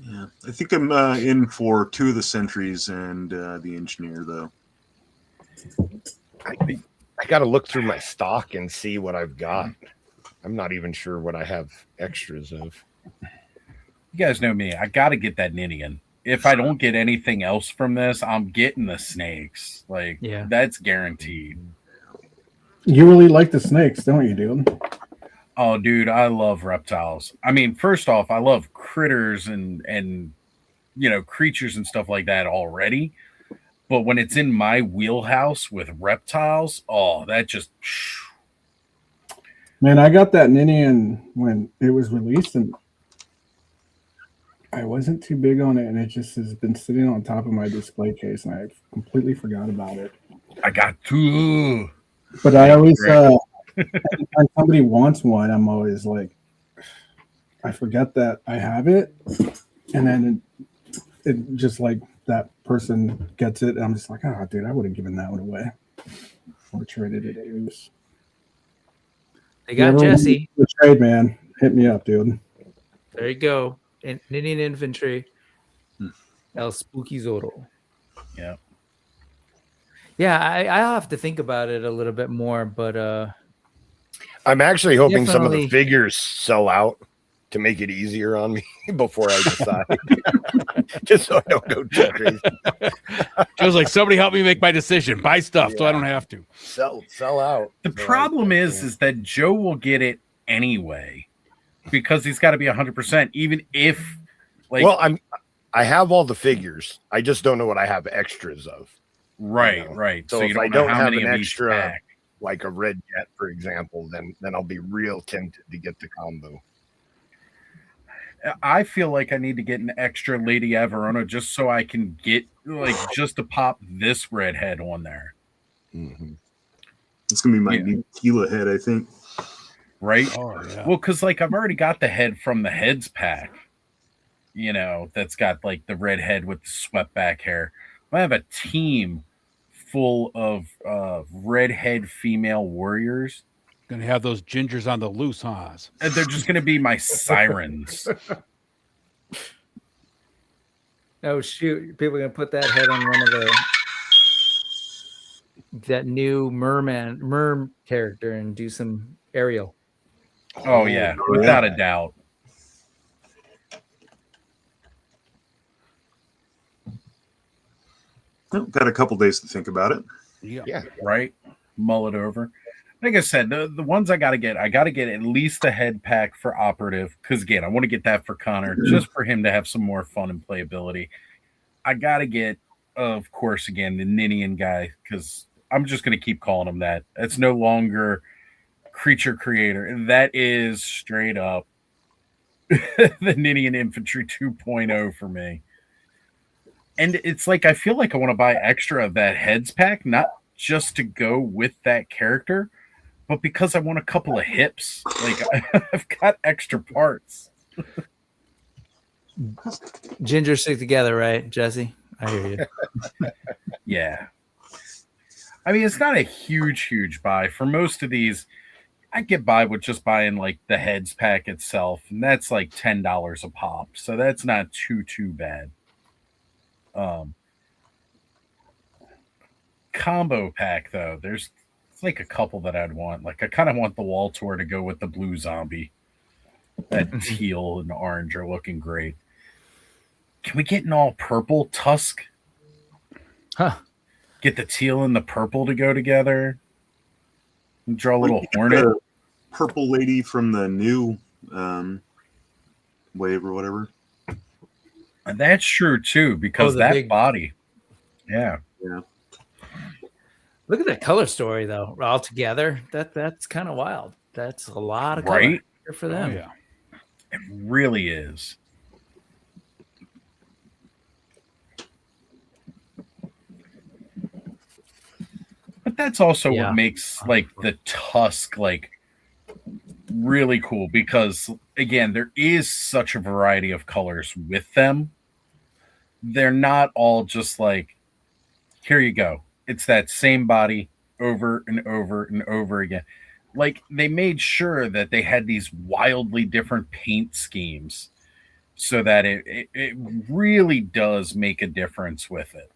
Yeah, I think I'm in for 2 of the sentries and the engineer, though. I got to look through my stock and see what I've got. I'm not even sure what I have extras of. You guys know me. I got to get that Ninian. If I don't get anything else from this, I'm getting the snakes. That's guaranteed. You really like the snakes, don't you, dude? Oh, dude, I love reptiles. I mean, first off, I love critters and creatures and stuff like that already. But when it's in my wheelhouse with reptiles, oh, that just Man, I got that Ninian when it was released, and I wasn't too big on it, and it just has been sitting on top of my display case, and I completely forgot about it. I got two. But I always, anytime somebody wants one, I'm always like, I forget that I have it, and then it just like that person gets it, and I'm just like, oh, dude, I would have given that one away or traded it. It was. They got Jesse. The trade, man. Hit me up, dude. There you go. Indian Infantry. El Spooky Zorro. Yeah. Yeah, I'll have to think about it a little bit more, but I'm actually hoping some of definitely- the figures sell out to make it easier on me before I decide. Just so I don't go too crazy. Joe's like, somebody help me make my decision. Buy stuff so I don't have to. Sell out. The problem is that Joe will get it anyway because he's got to be 100%, even if like. Well, I have all the figures. I just don't know what I have extras of. Right. So you if don't I know don't how have many an of each extra, pack. like a red jet, for example, then I'll be real tempted to get the combo. I feel like I need to get an extra Lady Averona just so I can get just to pop this redhead on there. Mm-hmm. It's gonna be my new Tila head, I think. Right? Oh, yeah. Well, because I've already got the head from the heads pack. That's got like the red head with the swept back hair. I have a team full of redhead female warriors. Gonna have those gingers on the loose, huh? And they're just gonna be my sirens. oh shoot, people are gonna put that head on one of that new merm character and do some aerial. Oh yeah, without a doubt. Got a couple days to think about it. Yeah. Right? Mull it over. Like I said, the ones I got to get at least a head pack for operative. Because again, I want to get that for Connor, just for him to have some more fun and playability. I got to get, of course, again, the Ninian guy, because I'm just going to keep calling him that. It's no longer creature creator. That is straight up the Ninian Infantry 2.0 for me. And it's like, I feel like I want to buy extra of that heads pack, not just to go with that character, but because I want a couple of hips. Like, I've got extra parts. Ginger stick together, right, Jesse? I hear you. Yeah. I mean, it's not a huge buy. For most of these, I get by with just buying like the heads pack itself, and that's like $10 a pop. So that's not too bad. Combo pack though, there's like a couple that I'd want. Like I kind of want the wall tour to go with the blue zombie. That teal and orange are looking great. Can we get an all purple tusk? Huh. Get the teal and the purple to go together. And draw a little hornet. The purple lady from the new wave or whatever. And that's true too, because that big body. Yeah. Look at that color story though, all together. That's kind of wild. That's a lot of color. Right? Good for them. Oh, yeah. It really is. But that's also what makes like the tusk like really cool, because again, there is such a variety of colors with them. They're not all just like, here you go. It's that same body over and over and over again. Like they made sure that they had these wildly different paint schemes so that it really does make a difference with it.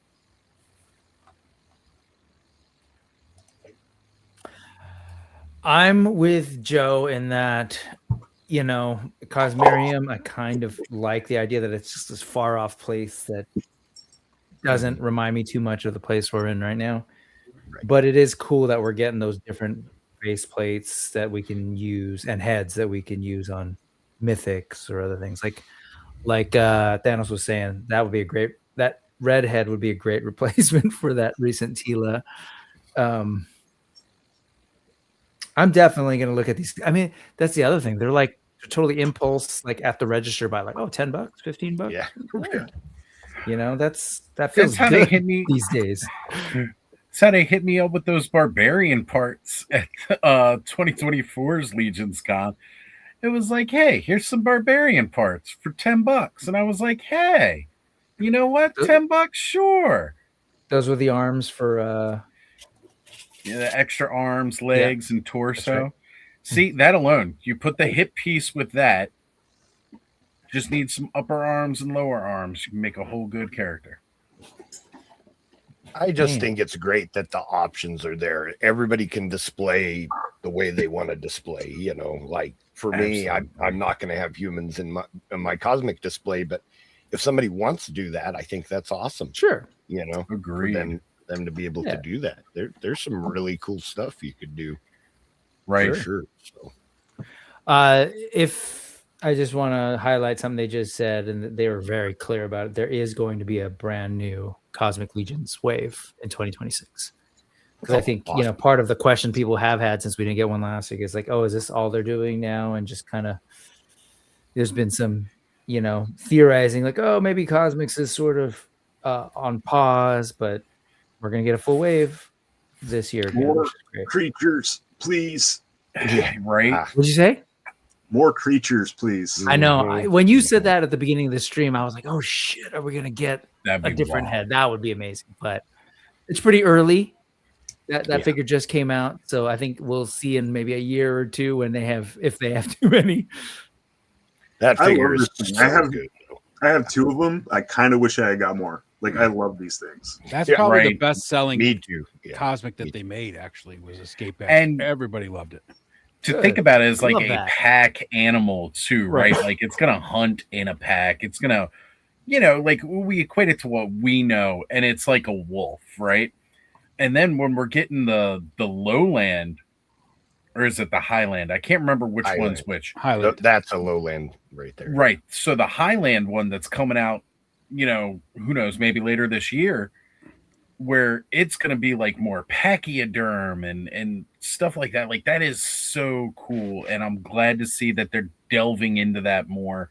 I'm with Joe in that, Cosmerium, I kind of like the idea that it's just this far off place that doesn't remind me too much of the place we're in right now. But it is cool that we're getting those different base plates that we can use and heads that we can use on mythics or other things. Like Thanos was saying, that red head would be a great replacement for that recent Tila. I'm definitely going to look at these. I mean, that's the other thing. They're like totally impulse, like at the register by like, $10, $15. Yeah. You know, that feels how good they hit me these days. That's how they hit me up with those barbarian parts at 2024's Legion's Con. It was like, hey, here's some barbarian parts for $10. And I was like, hey, you know what? $10, sure. Those were the arms for the extra arms, legs, and torso. Right. See, that alone, you put the hip piece with that, just need some upper arms and lower arms. You can make a whole good character. I just think it's great that the options are there. Everybody can display the way they want to display. You know, like for me, I'm not going to have humans in my cosmic display, but if somebody wants to do that, I think that's awesome. Sure. You know, agreed. For them to be able to do that. There's some really cool stuff you could do. Right. Sure. So, if I just want to highlight something they just said, and they were very clear about it, there is going to be a brand new Cosmic Legions wave in 2026. Because I think, awesome. Part of the question people have had since we didn't get one last week is like, oh, is this all they're doing now? And just kind of, there's been some, theorizing like, oh, maybe Cosmics is sort of on pause, but we're going to get a full wave this year. More creatures, please. Yeah, right. What'd you say? More creatures, please. I know. When you said that at the beginning of the stream, I was like, oh, shit, are we going to get a different head? That would be amazing. But it's pretty early. That figure just came out. So I think we'll see in maybe a year or two when if they have too many. That figure is so good. I have two of them. I kind of wish I had got more. Like, I love these things. That's probably the best-selling Cosmic that they made, actually, was Escape X. And everybody loved it. To think about it as like a pack animal, too, right? Like, it's going to hunt in a pack. It's going to, like, we equate it to what we know, and it's like a wolf, right? And then when we're getting the lowland, or is it the highland? I can't remember which one's which. Highland. That's a lowland right there. Right. So the highland one that's coming out, who knows, maybe later this year, where it's going to be like more pachyderm and stuff like that. Like, that is so cool. And I'm glad to see that they're delving into that more,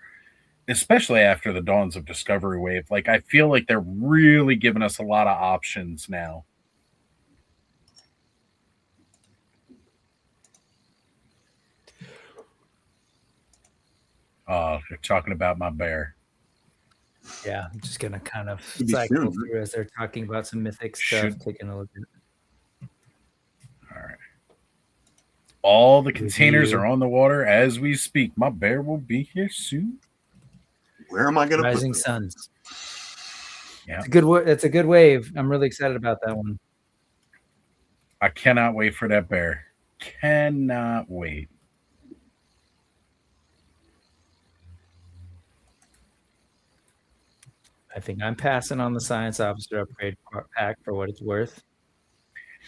especially after the Dawns of Discovery wave. Like, I feel like they're really giving us a lot of options now. Oh, they're talking about my bear. Yeah, I'm just gonna kind of cycle through as they're talking about some mythic stuff, taking a look at it. All right. All the containers are on the water as we speak. My bear will be here soon. Where am I gonna Rising put Suns. Yeah. It's a good wave. I'm really excited about that one. I cannot wait for that bear. Cannot wait. I think I'm passing on the Science Officer upgrade pack for what it's worth.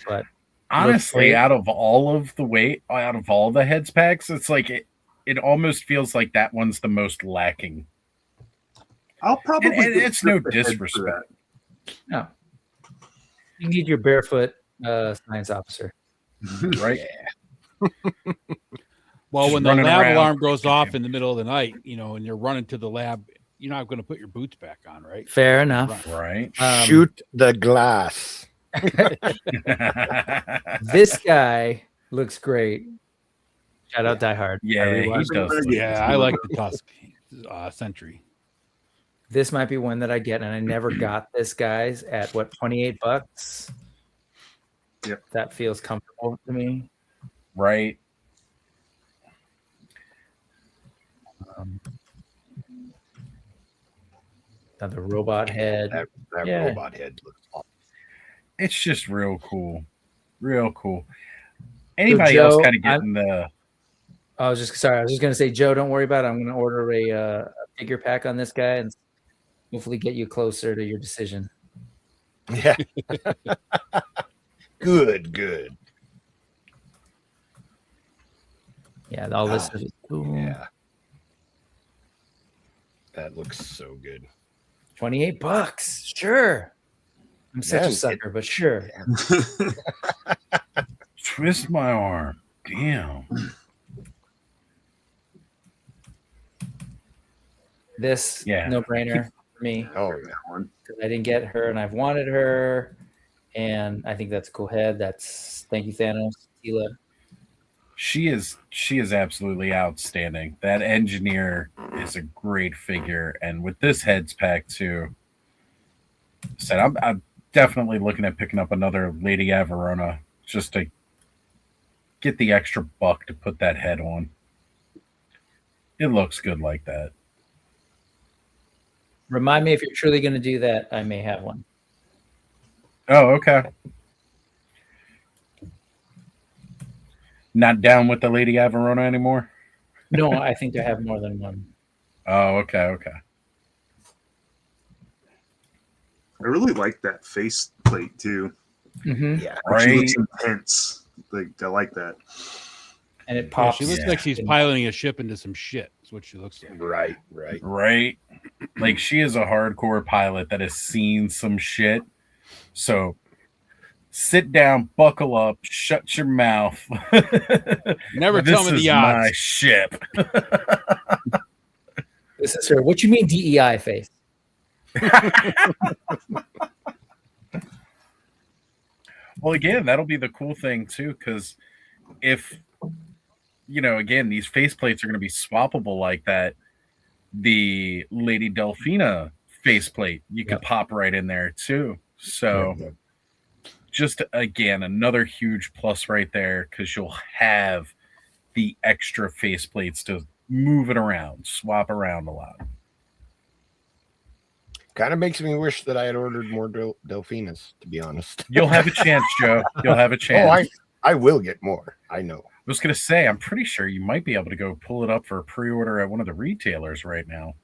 But honestly, out of all the heads packs, it's like it almost feels like that one's the most lacking. I'll probably. And it's no disrespect. No, you need your barefoot Science Officer, right? Well, when the lab alarm goes off in the middle of the night, and you're running to the lab. You're not going to put your boots back on, right? Fair enough. Right. Shoot the glass. This guy looks great. Shout out Die Hard. Yeah, he does. Yeah, I like the Tusk Sentry. This might be one that I get, and I never got this, guys, at what, $28? Yep. That feels comfortable to me. Right. Now the robot head. That robot head looks awesome. It's just real cool. Real cool. Anybody else kind of getting the... I was just going to say, Joe, don't worry about it. I'm going to order a figure pack on this guy and hopefully get you closer to your decision. Yeah. Good. Yeah, all this is cool. Yeah. That looks so good. $28. Sure. I'm such Man, a sucker, but sure. Twist my arm. Damn. This Yeah. no brainer for me. Oh, yeah. Because I didn't get her and I've wanted her. And I think that's a cool head. Thank you, Thanos. Tila. She is absolutely outstanding. That engineer is a great figure, and with this heads pack too. I'm definitely looking at picking up another Lady Averona just to get the extra buck to put that head on. It looks good like that. Remind me if you're truly going to do that. I may have one. Oh, okay. Not down with the Lady Averona anymore? No, I think I have more than one. Oh, okay. I really like that face plate too. Mm-hmm. Yeah. Like, she Right. looks intense. Like I like that. And it Yeah, pops. she looks like she's piloting a ship into some shit. That's what she looks like. Right. Right? Like, she is a hardcore pilot that has seen some shit. So sit down, buckle up, shut your mouth. Never tell me This the is my odds. ship. This is her. What you mean DEI face? Well, again, that'll be the cool thing too, because if again, these faceplates are going to be swappable like that. The Lady Delphina faceplate, you could pop right in there too. So, just again, another huge plus right there, because you'll have the extra faceplates to move it around, swap around a lot. Kind of makes me wish that I had ordered more Delphinas, to be honest. You'll have a chance, Joe. You'll have a chance. I will get more. I know. I was going to say, I'm pretty sure you might be able to go pull it up for a pre-order at one of the retailers right now.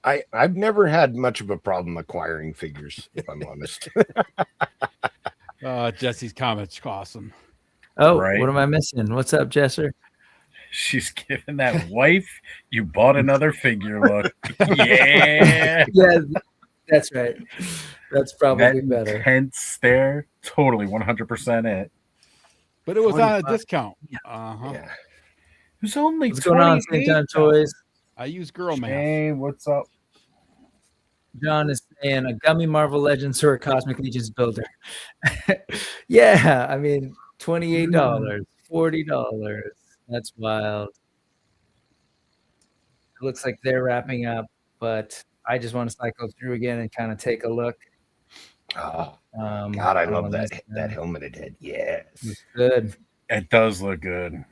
I've never had much of a problem acquiring figures, if I'm honest. Jesse's comments awesome. Oh, Right. What am I missing? What's up, Jesser? She's giving that wife, you bought another figure look. Yeah. Yeah, that's right. That's probably That better. intense stare, totally 100% it. But it was on a 25. discount. Yeah. It was only What's going on, St. John Toys? I use girl math. Hey, what's up? John is saying a gummy Marvel Legends or a Cosmic Legions builder. Yeah, I mean, $28, $40. That's wild. It looks like they're wrapping up, but I just want to cycle through again and kind of take a look. Oh, God, I love that helmeted head. Yes. It's good. It does look good.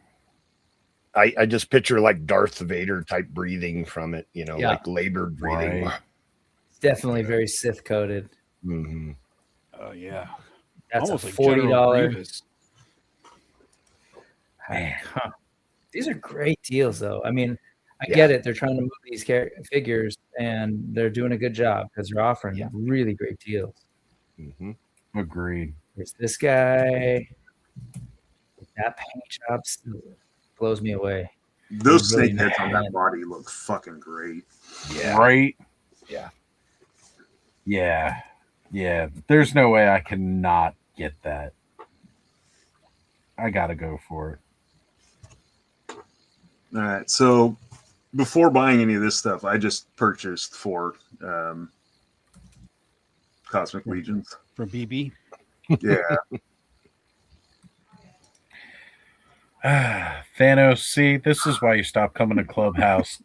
I just picture like Darth Vader type breathing from it, Yeah. like labored breathing. Right. It's definitely very Sith coated. Mm-hmm. Oh yeah. That's Almost a like General $40. Grievous. Man. These are great deals, though. I mean, I get it. They're trying to move these figures, and they're doing a good job because they're offering really great deals. Mm-hmm. Agreed. There's this guy. That paint job still blows me away. Those Really snake heads on nice. that body look fucking great. Yeah. Right? Yeah. Yeah. Yeah. There's no way I cannot get that. I got to go for it. All right, so before buying any of this stuff, I just purchased 4 Cosmic Legions. From BB. Yeah. Thanos, see, this is why you stopped coming to Clubhouse.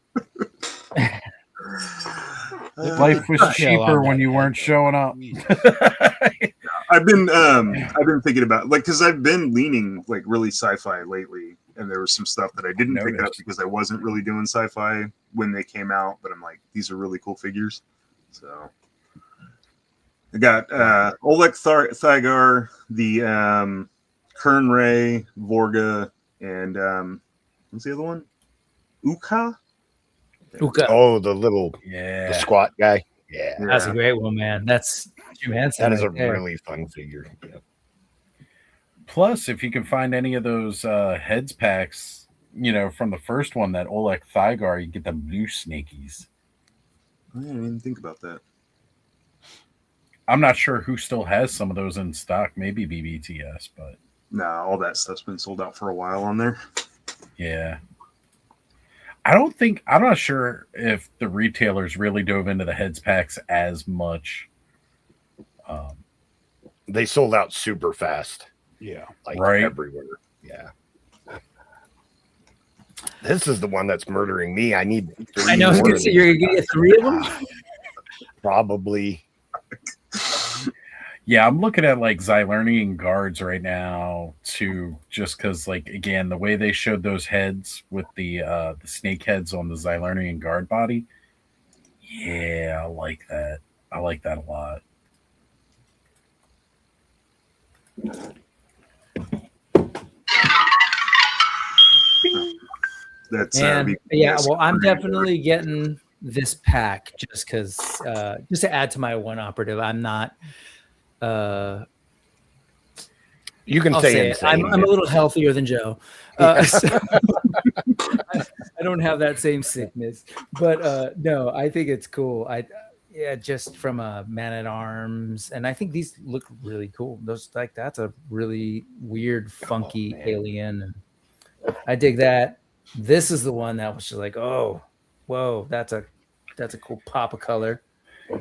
Life was cheaper when you weren't showing up. I've been thinking about, like, because I've been leaning like really sci-fi lately, and there was some stuff that I didn't pick up because I wasn't really doing sci-fi when they came out, but I'm like, these are really cool figures. So I got Oleg Thagar, the Kern Ray, Vorga, and what's the other one? Uka? Oh, the little Yeah. the squat guy. Yeah. That's a great one, man. That's Jim Henson. That is a right there. really fun figure. Yeah. Plus, if you can find any of those heads packs, from the first one, that Oleg Thygar, you get the blue snakies. I didn't even think about that. I'm not sure who still has some of those in stock. Maybe BBTS, but Nah, all that stuff's been sold out for a while on there. yeah. I'm not sure if the retailers really dove into the heads packs as much. They sold out super fast. Yeah. Like right. everywhere. Yeah. This is the one that's murdering me. I need 3 I know. more of You're these. gonna get 3 of them. Probably. Yeah, I'm looking at like Xylernian guards right now too, just because like again the way they showed those heads with the snake heads on the Xylernian guard body. Yeah, I like that. I like that a lot. That's And yeah, well, I'm definitely getting this pack just because, just to add to my one operative. I'm not. You can I'll say say it. insane. I'm a little healthier than Joe. So I don't have that same sickness, but no, I think it's cool. Yeah, just from a man at arms, and I think these look really cool. Those that's a really weird, funky alien, and I dig that. This is the one that was just like, oh, whoa, that's a cool pop of color.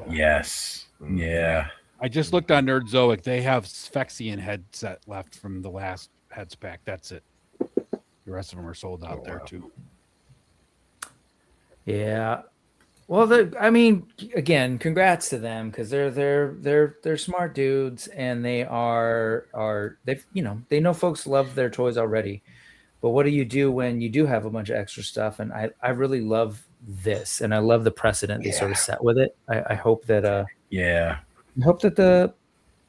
Yes. Yeah. I just looked on Nerdzoic. They have Sphexian headset left from the last heads pack. That's it. The rest of them are sold out there too. Yeah. Well, I mean, again, congrats to them because they're smart dudes and they they know folks love their toys already. But what do you do when you do have a bunch of extra stuff? And I really love this, and I love the precedent they sort of set with it. I hope that I hope that the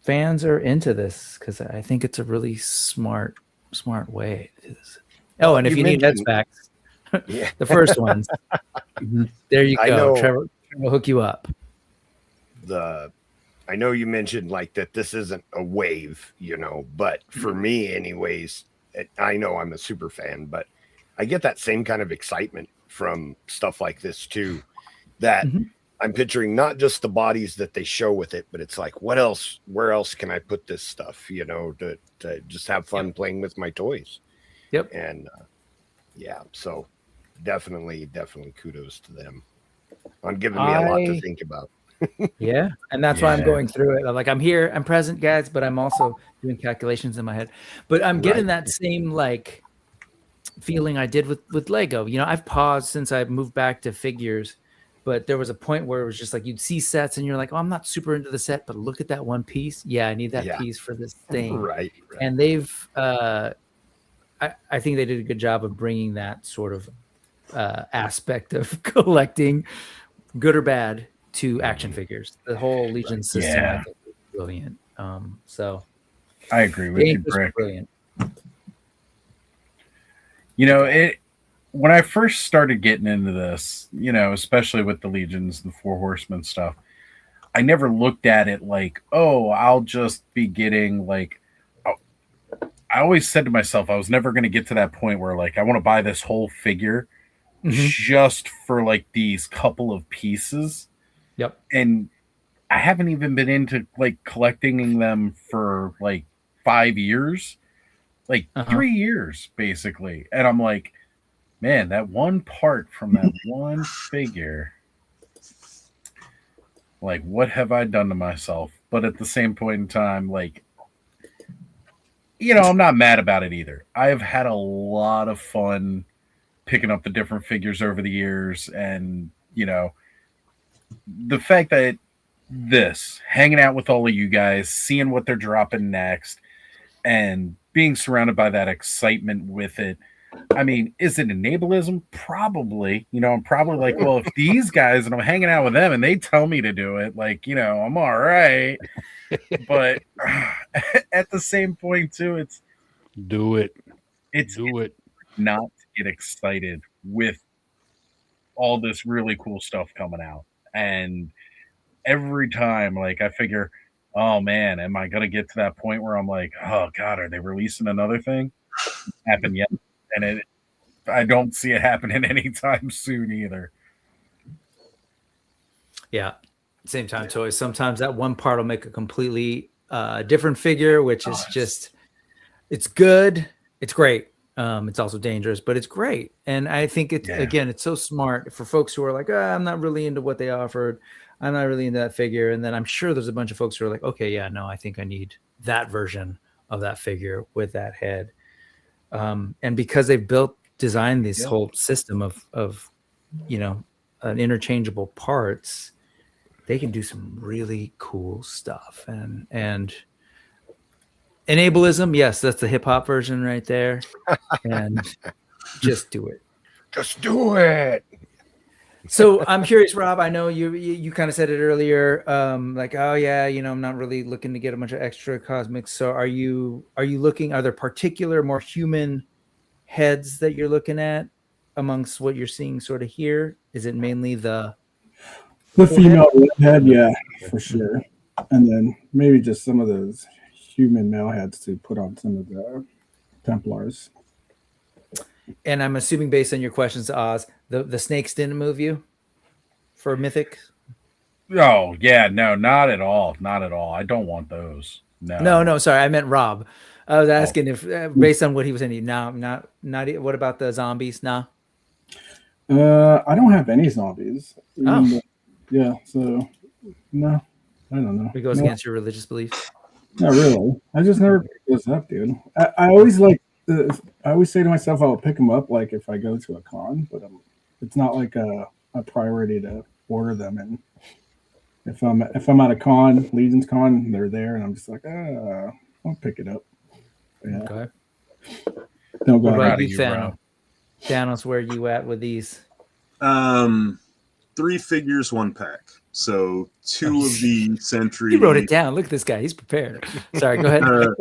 fans are into this because I think it's a really smart way to do this. Oh, and if you need heads packs, the first ones, there you go. Trevor will hook you up. I know you mentioned like that this isn't a wave, but for me anyways, I know I'm a super fan, but I get that same kind of excitement from stuff like this too, that I'm picturing not just the bodies that they show with it, but it's like, where else can I put this stuff, to just have fun playing with my toys. Yep. And so definitely kudos to them on giving me a lot to think about. Yeah. And that's why I'm going through it. I'm like, I'm here, I'm present, guys, but I'm also doing calculations in my head. But I'm getting that same like feeling I did with Lego. I've paused since I moved back to figures, but there was a point where it was just like you'd see sets and you're like, oh, I'm not super into the set, but look at that one piece. Yeah, I need that piece for this thing. Right. And they've I think they did a good job of bringing that sort of aspect of collecting, good or bad, to action figures. The whole Legion system, I think, is brilliant. So I agree with you, Brick. Brilliant. When I first started getting into this, especially with the Legions, the Four Horsemen stuff, I never looked at it like, oh, I'll just be getting like. I always said to myself, I was never going to get to that point where like I want to buy this whole figure just for like these couple of pieces. Yep. And I haven't even been into like collecting them for like 5 years, like 3 years basically. And I'm like, man, that one part from that one figure, like, what have I done to myself? But at the same point in time, like, I'm not mad about it either. I have had a lot of fun picking up the different figures over the years. And, the fact that hanging out with all of you guys, seeing what they're dropping next, and being surrounded by that excitement with it. I mean, is it enablism? Probably. I'm probably like, well, if these guys and I'm hanging out with them and they tell me to do it, like, I'm all right. But at the same point, too, it's do it. It's not to get excited with all this really cool stuff coming out. And every time, like, I figure, oh man, am I gonna get to that point where I'm like, oh god, are they releasing another thing? Happen yet? And I don't see it happening anytime soon either. Yeah. Same time, Toys. Sometimes that one part will make a completely different figure, which is just, it's good. It's great. It's also dangerous, but it's great. And I think again, it's so smart for folks who are like, I'm not really into what they offered. I'm not really into that figure. And then I'm sure there's a bunch of folks who are like, okay, yeah, no, I think I need that version of that figure with that head. And because they've designed this whole system of interchangeable parts, they can do some really cool stuff. And enableism, yes, that's the hip hop version right there. And just do it. Just do it. So I'm curious, Rob. I know you kind of said it earlier, like, oh yeah, I'm not really looking to get a bunch of extra cosmics. So are you looking? Are there particular more human heads that you're looking at amongst what you're seeing sort of here? Is it mainly the female head? Yeah, for sure. And then maybe just some of those human male heads to put on some of the Templars. And I'm assuming, based on your questions to Oz, the snakes didn't move you for Mythic? Oh, yeah, no, not at all. Not at all. I don't want those. No, sorry. I meant Rob. I was asking if, based on what he was saying, no, not. What about the zombies? No. I don't have any zombies. Oh. Yeah, so, no, I don't know. It goes against your religious beliefs? Not really. I just never pick those up, dude. I always I always say to myself, I'll pick them up like if I go to a con, but it's not like a priority to order them. And if I'm at a con, Legion's con, they're there, and I'm just like, I'll pick it up. Yeah. Okay. Don't go what about out. you, Thanos? Thanos, where are you at with these? 3 figures, 1 pack. So 2 of the Sentry. He wrote it down. Look at this guy. He's prepared. Sorry, go ahead. 2 of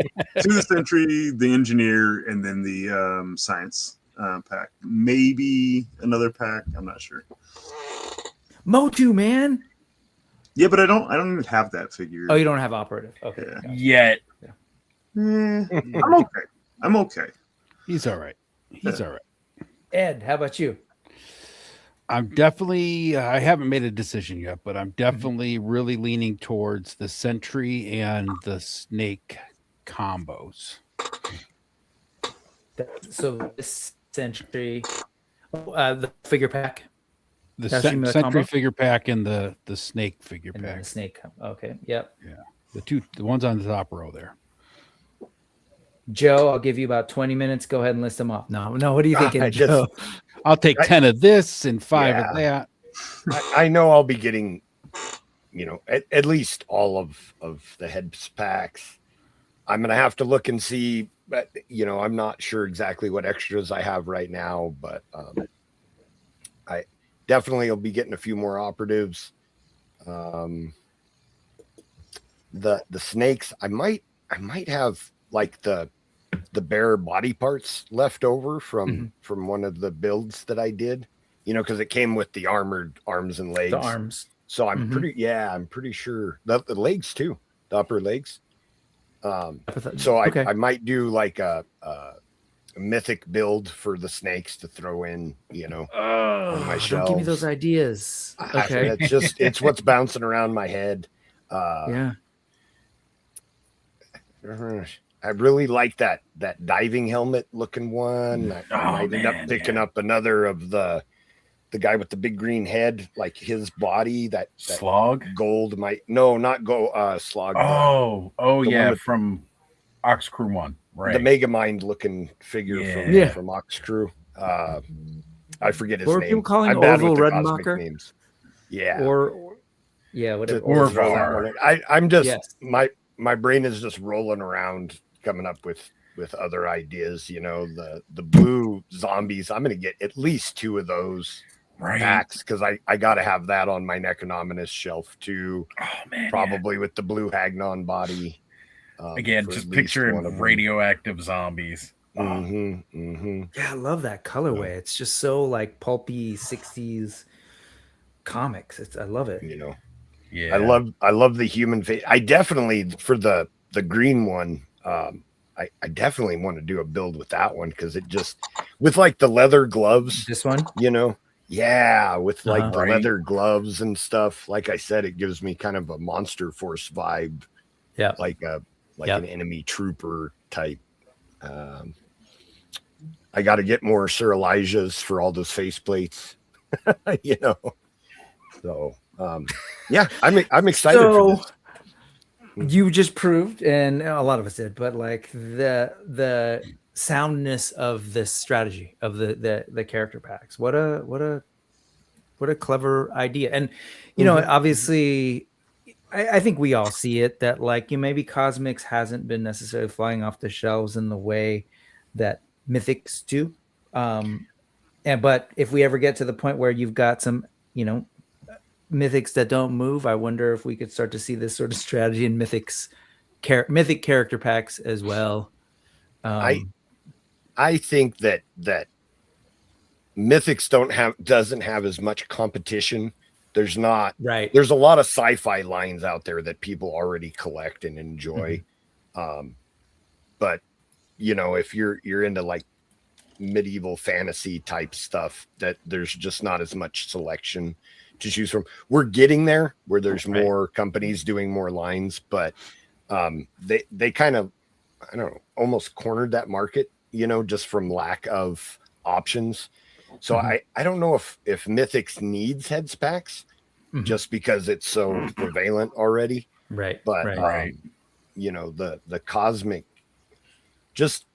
the Sentry, the Engineer, and then the Science pack. Maybe another pack. I'm not sure. Motu, man. Yeah, but I don't even have that figure. Oh, you don't have operative. Okay. Yeah. Yet. I'm okay. I'm okay. He's all right. He's all right. Ed, how about you? I'm definitely, I haven't made a decision yet, but I'm definitely really leaning towards the Sentry and the Snake combos. So this Sentry, the figure pack? The Sentry figure pack and the Snake figure pack. The Snake. Okay. Yep. Yeah. The ones on the top row there. Joe, I'll give you about 20 minutes. Go ahead and list them off. No. What do you think, Joe? I'll take 10 of this and 5 of that. I know I'll be getting, at least all of the head packs. I'm going to have to look and see, but, I'm not sure exactly what extras I have right now, but I definitely will be getting a few more operatives. The snakes, I might have like the bare body parts left over from one of the builds that I did, because it came with the armored arms and legs. The arms. So I'm pretty sure the legs too, the upper legs. So I might do like a Mythic build for the snakes to throw in, on my shelves. Don't give me those ideas. Okay. It's what's bouncing around my head. Yeah. I really like that diving helmet looking one. I might end up picking up another of the guy with the big green head, like his body, that Slog gold not go Slog. Yeah, from Ox Crew 1, right? The Megamind looking figure from Ox Crew. I forget his name. What are people calling Orville Redenbacher? Names. Yeah. Whatever. Orvar. I'm just my brain is just rolling around, coming up with other ideas. The blue zombies. I'm going to get at least 2 of those packs because I got to have that on my Necronominus shelf too. Oh man, probably with the blue Hagnon body. Again, just picturing radioactive zombies. Mm-hmm. Yeah, I love that colorway. It's just so like pulpy 60s comics. I love it. Yeah. I love the human face. I definitely, for the green one, I definitely want to do a build with that one, because it just, with like the leather gloves, This one, yeah, with like the Right. leather gloves and stuff. Like I said, it gives me kind of a Monster Force vibe. Yeah. Like an enemy trooper type. I got to get more Sir Elijah's for all those faceplates, So, yeah, I'm excited for this. You just proved, and a lot of us did, but like the soundness of this strategy of the character packs. What a clever idea. And obviously I think we all see it, that like maybe Cosmics hasn't been necessarily flying off the shelves in the way that Mythics do. But if we ever get to the point where you've got some, Mythics that don't move, I wonder if we could start to see this sort of strategy in Mythic character packs as well. I think that Mythics doesn't have as much competition. There's not right. There's a lot of sci-fi lines out there that people already collect and enjoy. But if you're into like medieval fantasy type stuff, that there's just not as much selection to choose from. We're getting there where there's more companies doing more lines, but they kind of, I don't know, almost cornered that market, just from lack of options. So I don't know if Mythics needs heads packs just because it's so prevalent already. Right. But the Cosmic, just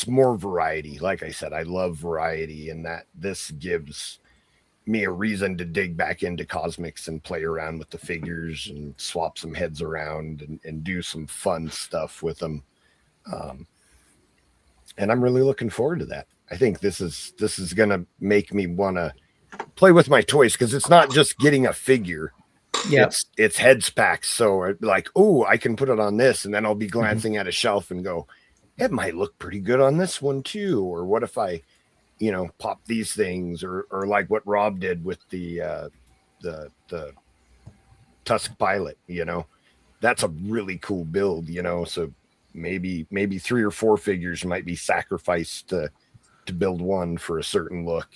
more variety. Like I said, I love variety, and that this gives me a reason to dig back into Cosmics and play around with the figures and swap some heads around and do some fun stuff with them. And I'm really looking forward to that. I think this is going to make me want to play with my toys, because it's not just getting a figure. Yeah, it's heads packs. So like, oh, I can put it on this, and then I'll be glancing at a shelf and go, it might look pretty good on this one too. Or what if I, pop these things, or like what Rob did with the Tusk Pilot. That's a really cool build. So maybe 3 or 4 figures might be sacrificed to build one for a certain look.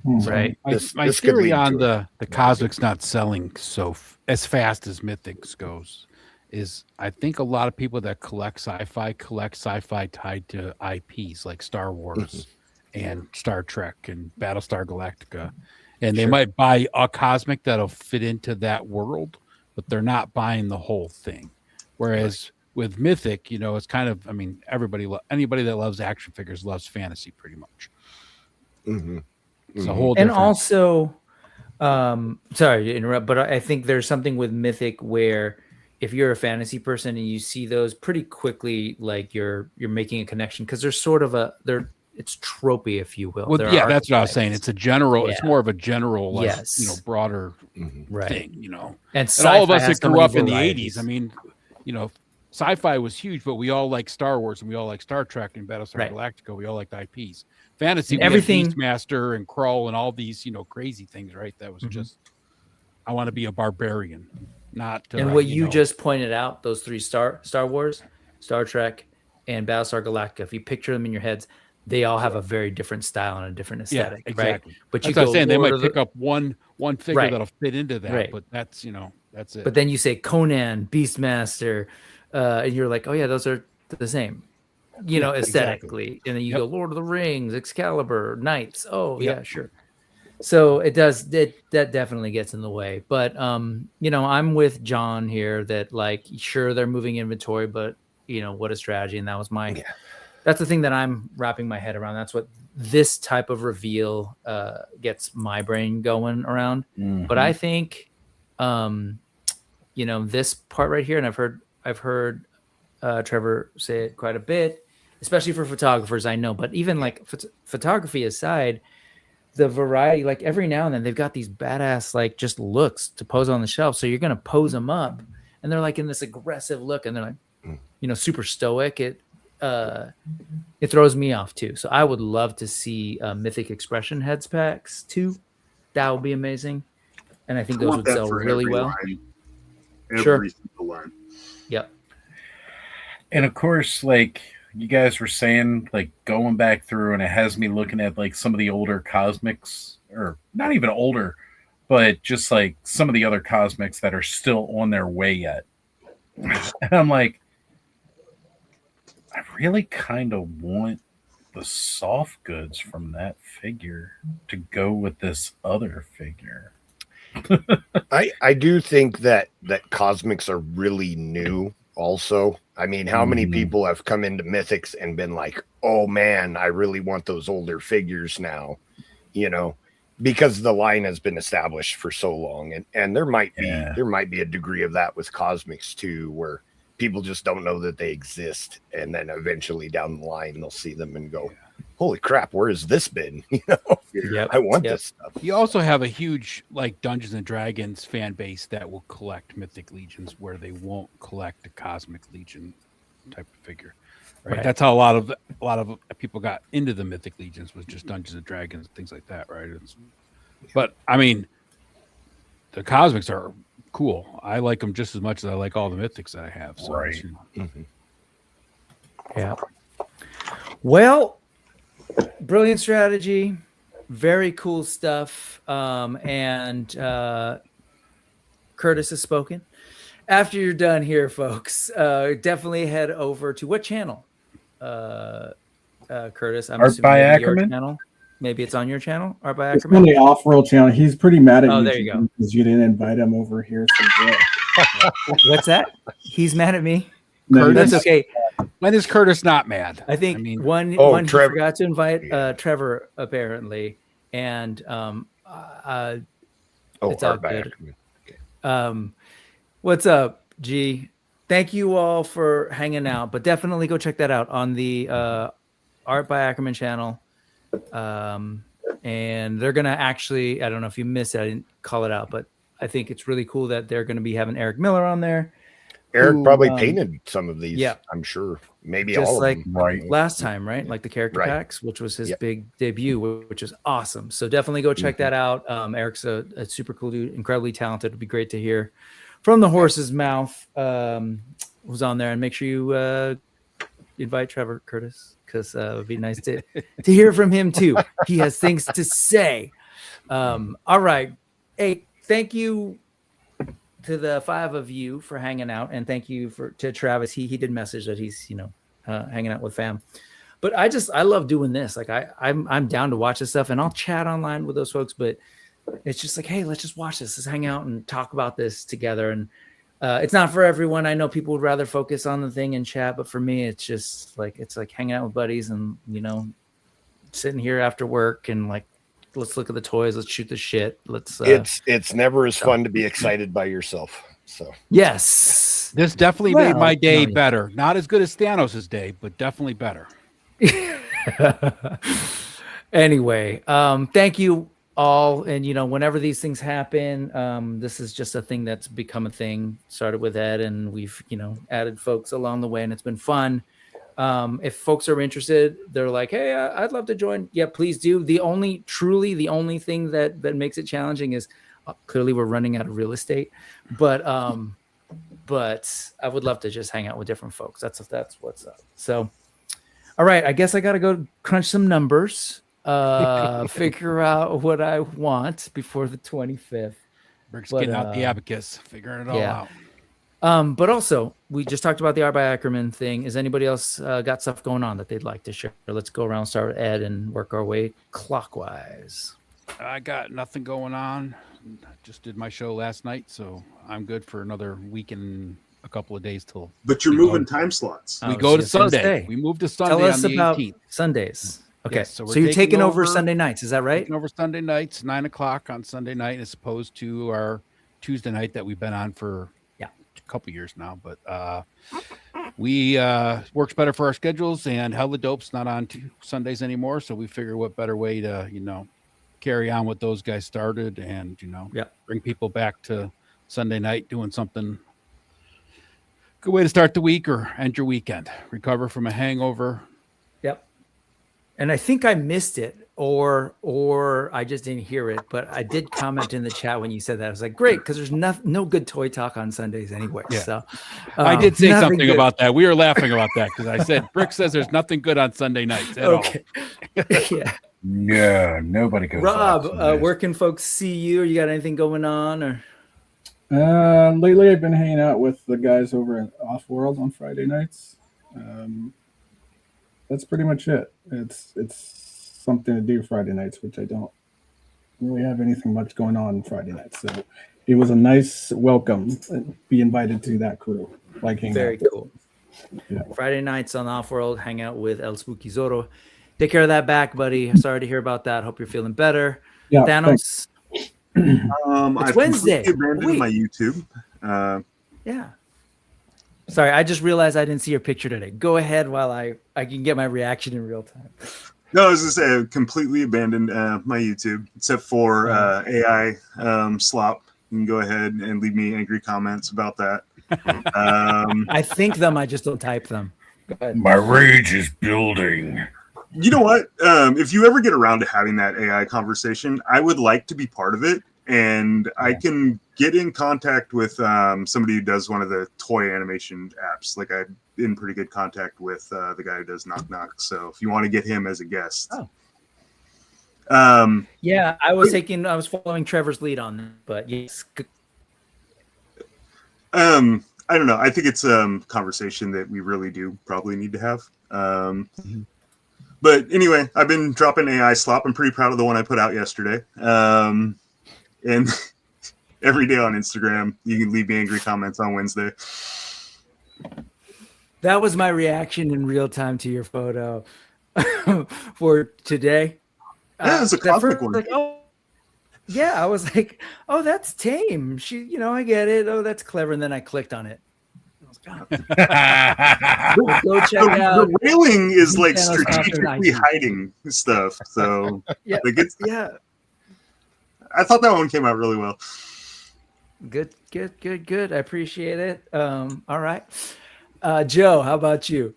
Right. My theory on the Cosmics not selling as fast as Mythics goes is, I think a lot of people that collect sci-fi tied to IPs like Star Wars and Star Trek and Battlestar Galactica, and they might buy a Cosmic that'll fit into that world, but they're not buying the whole thing. Whereas with Mythic, it's kind of, anybody that loves action figures loves fantasy pretty much. It's a whole different. And also, sorry to interrupt, but I think there's something with Mythic where if you're a fantasy person and you see those pretty quickly, like you're making a connection, because there's sort of it's tropey, if you will. Well, yeah, that's what I was saying. It's a general. It's more of a general, like, broader thing. And all of us that grew up in the '80s. Sci-fi was huge, but we all like Star Wars and we all like Star Trek and Battlestar Galactica. We all liked IPs. Fantasy, everything, Beastmaster and Krull and all these, crazy things, right? That was just, I want to be a barbarian, not. And what you just pointed out, those 3 Star Wars, Star Trek, and Battlestar Galactica. If you picture them in your heads, they all have a very different style and a different aesthetic, exactly. Right? But that's what I'm saying. They might pick up one figure that'll fit into that, but that's that's it. But then you say Conan, Beastmaster, and you're like, oh yeah, those are the same, aesthetically. And then you go Lord of the Rings, Excalibur, Knights. Oh yeah, sure. So it does. That definitely gets in the way. But I'm with John here that, like, sure, they're moving inventory, but what a strategy. And that was that's the thing that I'm wrapping my head around. That's what this type of reveal gets my brain going around. But I think this part right here, and I've heard Trevor say it quite a bit, especially for photographers, I know. But even like photography aside, the variety, like every now and then they've got these badass, like, just looks to pose on the shelf. So you're going to pose them up and they're like in this aggressive look and they're like, super stoic. It throws me off too. So I would love to see Mythic Expression heads packs too. That would be amazing. And I think those would sell really well. every single one. Yep. And of course, like you guys were saying, like going back through, and it has me looking at like some of the older cosmics, or not even older, but just like some of the other cosmics that are still on their way yet. And I'm like, I really kind of want the soft goods from that figure to go with this other figure. I do think that cosmics are really new also. I mean, how many people have come into Mythics and been like, oh man, I really want those older figures now, you know, because the line has been established for so long. And there might be a degree of that with cosmics too, where people just don't know that they exist. And then eventually down the line, they'll see them and go, holy crap, where has this been? You know, I want this stuff. You also have a huge like Dungeons and Dragons fan base that will collect Mythic Legions where they won't collect a Cosmic Legion type of figure. Right? That's how a lot of people got into the Mythic Legions, was just Dungeons and Dragons, things like that, right? But I mean, the Cosmics are cool. I like them just as much as I like all the Mythics that I have. So right. Yeah. Well, brilliant strategy, very cool stuff. And Curtis has spoken. After you're done here, folks, definitely head over to what channel? Curtis, I'm Art by assuming your Ackerman? channel. Maybe it's on your channel, Art by It's Ackerman. on the off-roll channel. He's pretty mad at you. There you go. Because you didn't invite him over here. So What's that? He's mad at me. no, Curtis? That's okay. when is Curtis not mad? I think one he forgot to invite Trevor apparently, and it's all good. What's up, G? Thank you all for hanging out, but definitely go check that out on the Art by Ackerman channel. And they're gonna actually, I don't know if you missed it, I didn't call it out, but I think it's really cool that they're gonna be having Eric Miller on there. Eric probably painted some of these. Yeah, I'm sure. Maybe just all like of them. Right. last time, right? Like the character packs, which was his big debut, which is awesome. So definitely go check that out. Eric's a super cool dude, incredibly talented. It'd be great to hear from the horse's mouth. Who's on there, and make sure you invite Trevor, Curtis, because it would be nice to hear from him too. He has things to say. All right. Hey, thank you to the 5 of you for hanging out, and thank you to Travis. He did message that he's hanging out with fam. But I love doing this. Like I'm down to watch this stuff, and I'll chat online with those folks. But it's just like, hey, let's just watch this. Let's hang out and talk about this together. And it's not for everyone. I know people would rather focus on the thing and chat, but for me, it's just like hanging out with buddies and sitting here after work and like, let's look at the toys. Let's shoot the shit. Let's. It's never as fun to be excited by yourself. So yes, this definitely made my day better. Not as good as Thanos' day, but definitely better. Anyway, thank you all. And whenever these things happen, this is just a thing that's become a thing. Started with Ed, and we've added folks along the way, and it's been fun. If folks are interested, they're like, hey, I'd love to join. Yeah, please do. The only thing that makes it challenging is clearly we're running out of real estate, but I would love to just hang out with different folks. That's what's up. So, all right, I guess I got to go crunch some numbers, figure out what I want before the 25th. Rick's getting out the abacus, figuring it all out. But also, we just talked about the Art by Ackerman thing. Is anybody else got stuff going on that they'd like to share? Let's go around, start with Ed, and work our way clockwise. I got nothing going on. Just did my show last night, so I'm good for another week and a couple of days till. But you're moving time slots. We go to Sunday. We moved to Sunday. Tell us on the about 18th. Sundays. Okay, Yes, so you're taking over Sunday nights, is that right? Taking over Sunday nights, 9:00 on Sunday night, as opposed to our Tuesday night that we've been on for a couple years now. But we works better for our schedules, and Hell the Dope's not on Sundays anymore, so we figure what better way to carry on what those guys started, and bring people back to Sunday night doing something. Good way to start the week or end your weekend. Recover from a hangover. Yep. And I think I missed it. or I just didn't hear it, but I did comment in the chat when you said that. I was like, great, because there's no good toy talk on Sundays anyway. Yeah. So I did say nothing something good. about that. We were laughing about that because I said Brick says there's nothing good on Sunday nights at all. Yeah. No, nobody goes. Rob, where can folks see you? Or you got anything going on? Or Lately, I've been hanging out with the guys over at Offworld on Friday nights. That's pretty much it. It's something to do Friday nights, which I don't really have anything much going on Friday nights. So it was a nice welcome to be invited to that crew. Like hanging very out. cool. Yeah. Friday nights on Offworld, hang out with El Spooky Zorro. Take care of that back, buddy. Sorry to hear about that. Hope you're feeling better. Yeah, Thanos. I've Wednesday. completely abandoned my YouTube. Yeah. Sorry, I just realized I didn't see your picture today. Go ahead while I can get my reaction in real time. No, I was gonna say I completely abandoned my YouTube except for AI slop. You can go ahead and leave me angry comments about that. I think them. I just don't type them. Go ahead. My rage is building. You know what? If you ever get around to having that AI conversation, I would like to be part of it, and I can get in contact with somebody who does one of the toy animation apps. Like I'm in pretty good contact with the guy who does Knock Knock. So if you want to get him as a guest, yeah, I was following Trevor's lead on that, but yes. I don't know. I think it's a conversation that we really do probably need to have. But anyway, I've been dropping AI slop. I'm pretty proud of the one I put out yesterday. And every day on Instagram, you can leave me angry comments on Wednesday. That was my reaction in real time to your photo for today. Yeah, it's a cosmic one. Like, oh, yeah, I was like, oh, that's tame. I get it. Oh, that's clever. And then I clicked on it. Go check out. The railing is like Thanos Copter strategically hiding stuff. So yeah, like I thought that one came out really well. Good. I appreciate it. All right. Joe, how about you?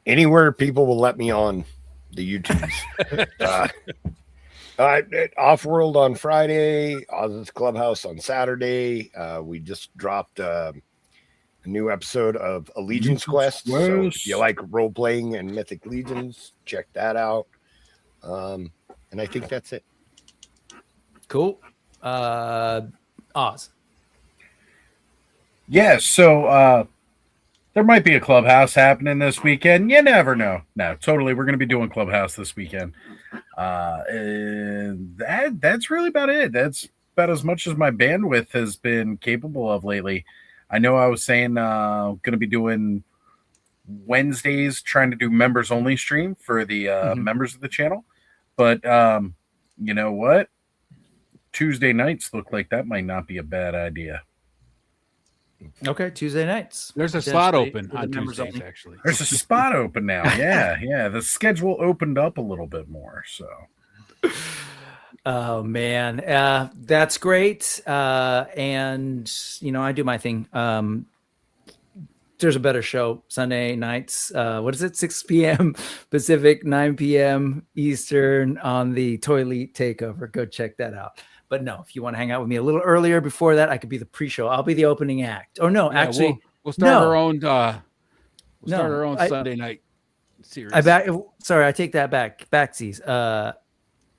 Anywhere people will let me on the YouTubes. Offworld on Friday, Oz's Clubhouse on Saturday. We just dropped a new episode of Allegiance Quest. So if you like role playing and Mythic Legions, check that out. And I think that's it. Cool. Oz. Yeah, so there might be a Clubhouse happening this weekend. You never know. No, totally. We're going to be doing Clubhouse this weekend. And that's really about it. That's about as much as my bandwidth has been capable of lately. I know I was saying going to be doing Wednesdays, trying to do members only stream for the members of the channel. But you know what? Tuesday nights look like that might not be a bad idea. Okay, Tuesday nights. There's a slot open on Tuesdays, actually. There's a spot open now. Yeah. The schedule opened up a little bit more. So. Oh man, that's great. And I do my thing. There's a better show Sunday nights. What is it? 6 p.m. Pacific, 9 p.m. Eastern on the Toyleet Takeover. Go check that out. But no, if you want to hang out with me a little earlier before that, I could be the pre-show. I'll be the opening act. Or no, actually, we'll start our own. Start our own Sunday night series. Sorry, I take that back. Backsies.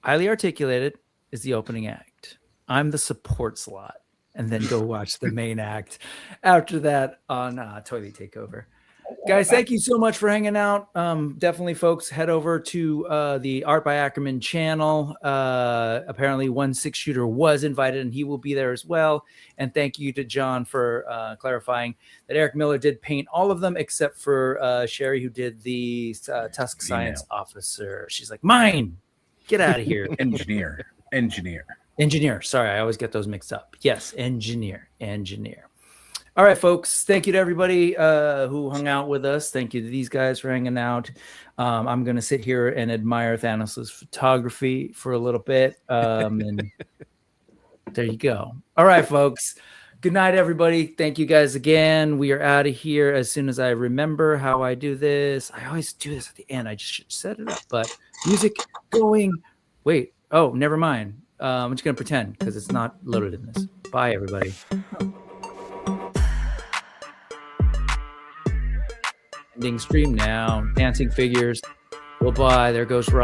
Highly Articulated is the opening act. I'm the support slot, and then go watch the main act after that on Toyleet Takeover. Guys, thank you so much for hanging out. Definitely, folks, head over to the Art by Ackerman channel. Apparently, 1/6 Shooter was invited, and he will be there as well. And thank you to John for clarifying that Eric Miller did paint all of them except for Sherry, who did the Tusk Science Officer. She's like, mine. Get out of here. Engineer. Sorry, I always get those mixed up. Yes, engineer. All right, folks. Thank you to everybody who hung out with us. Thank you to these guys for hanging out. I'm going to sit here and admire Thanos' photography for a little bit. And there you go. All right, folks. Good night, everybody. Thank you guys again. We are out of here as soon as I remember how I do this. I always do this at the end. I just should set it up. But music going. Wait. Oh, never mind. I'm just going to pretend because it's not loaded in this. Bye, everybody. Ending stream now. Dancing figures. Well, bye. There goes Rob.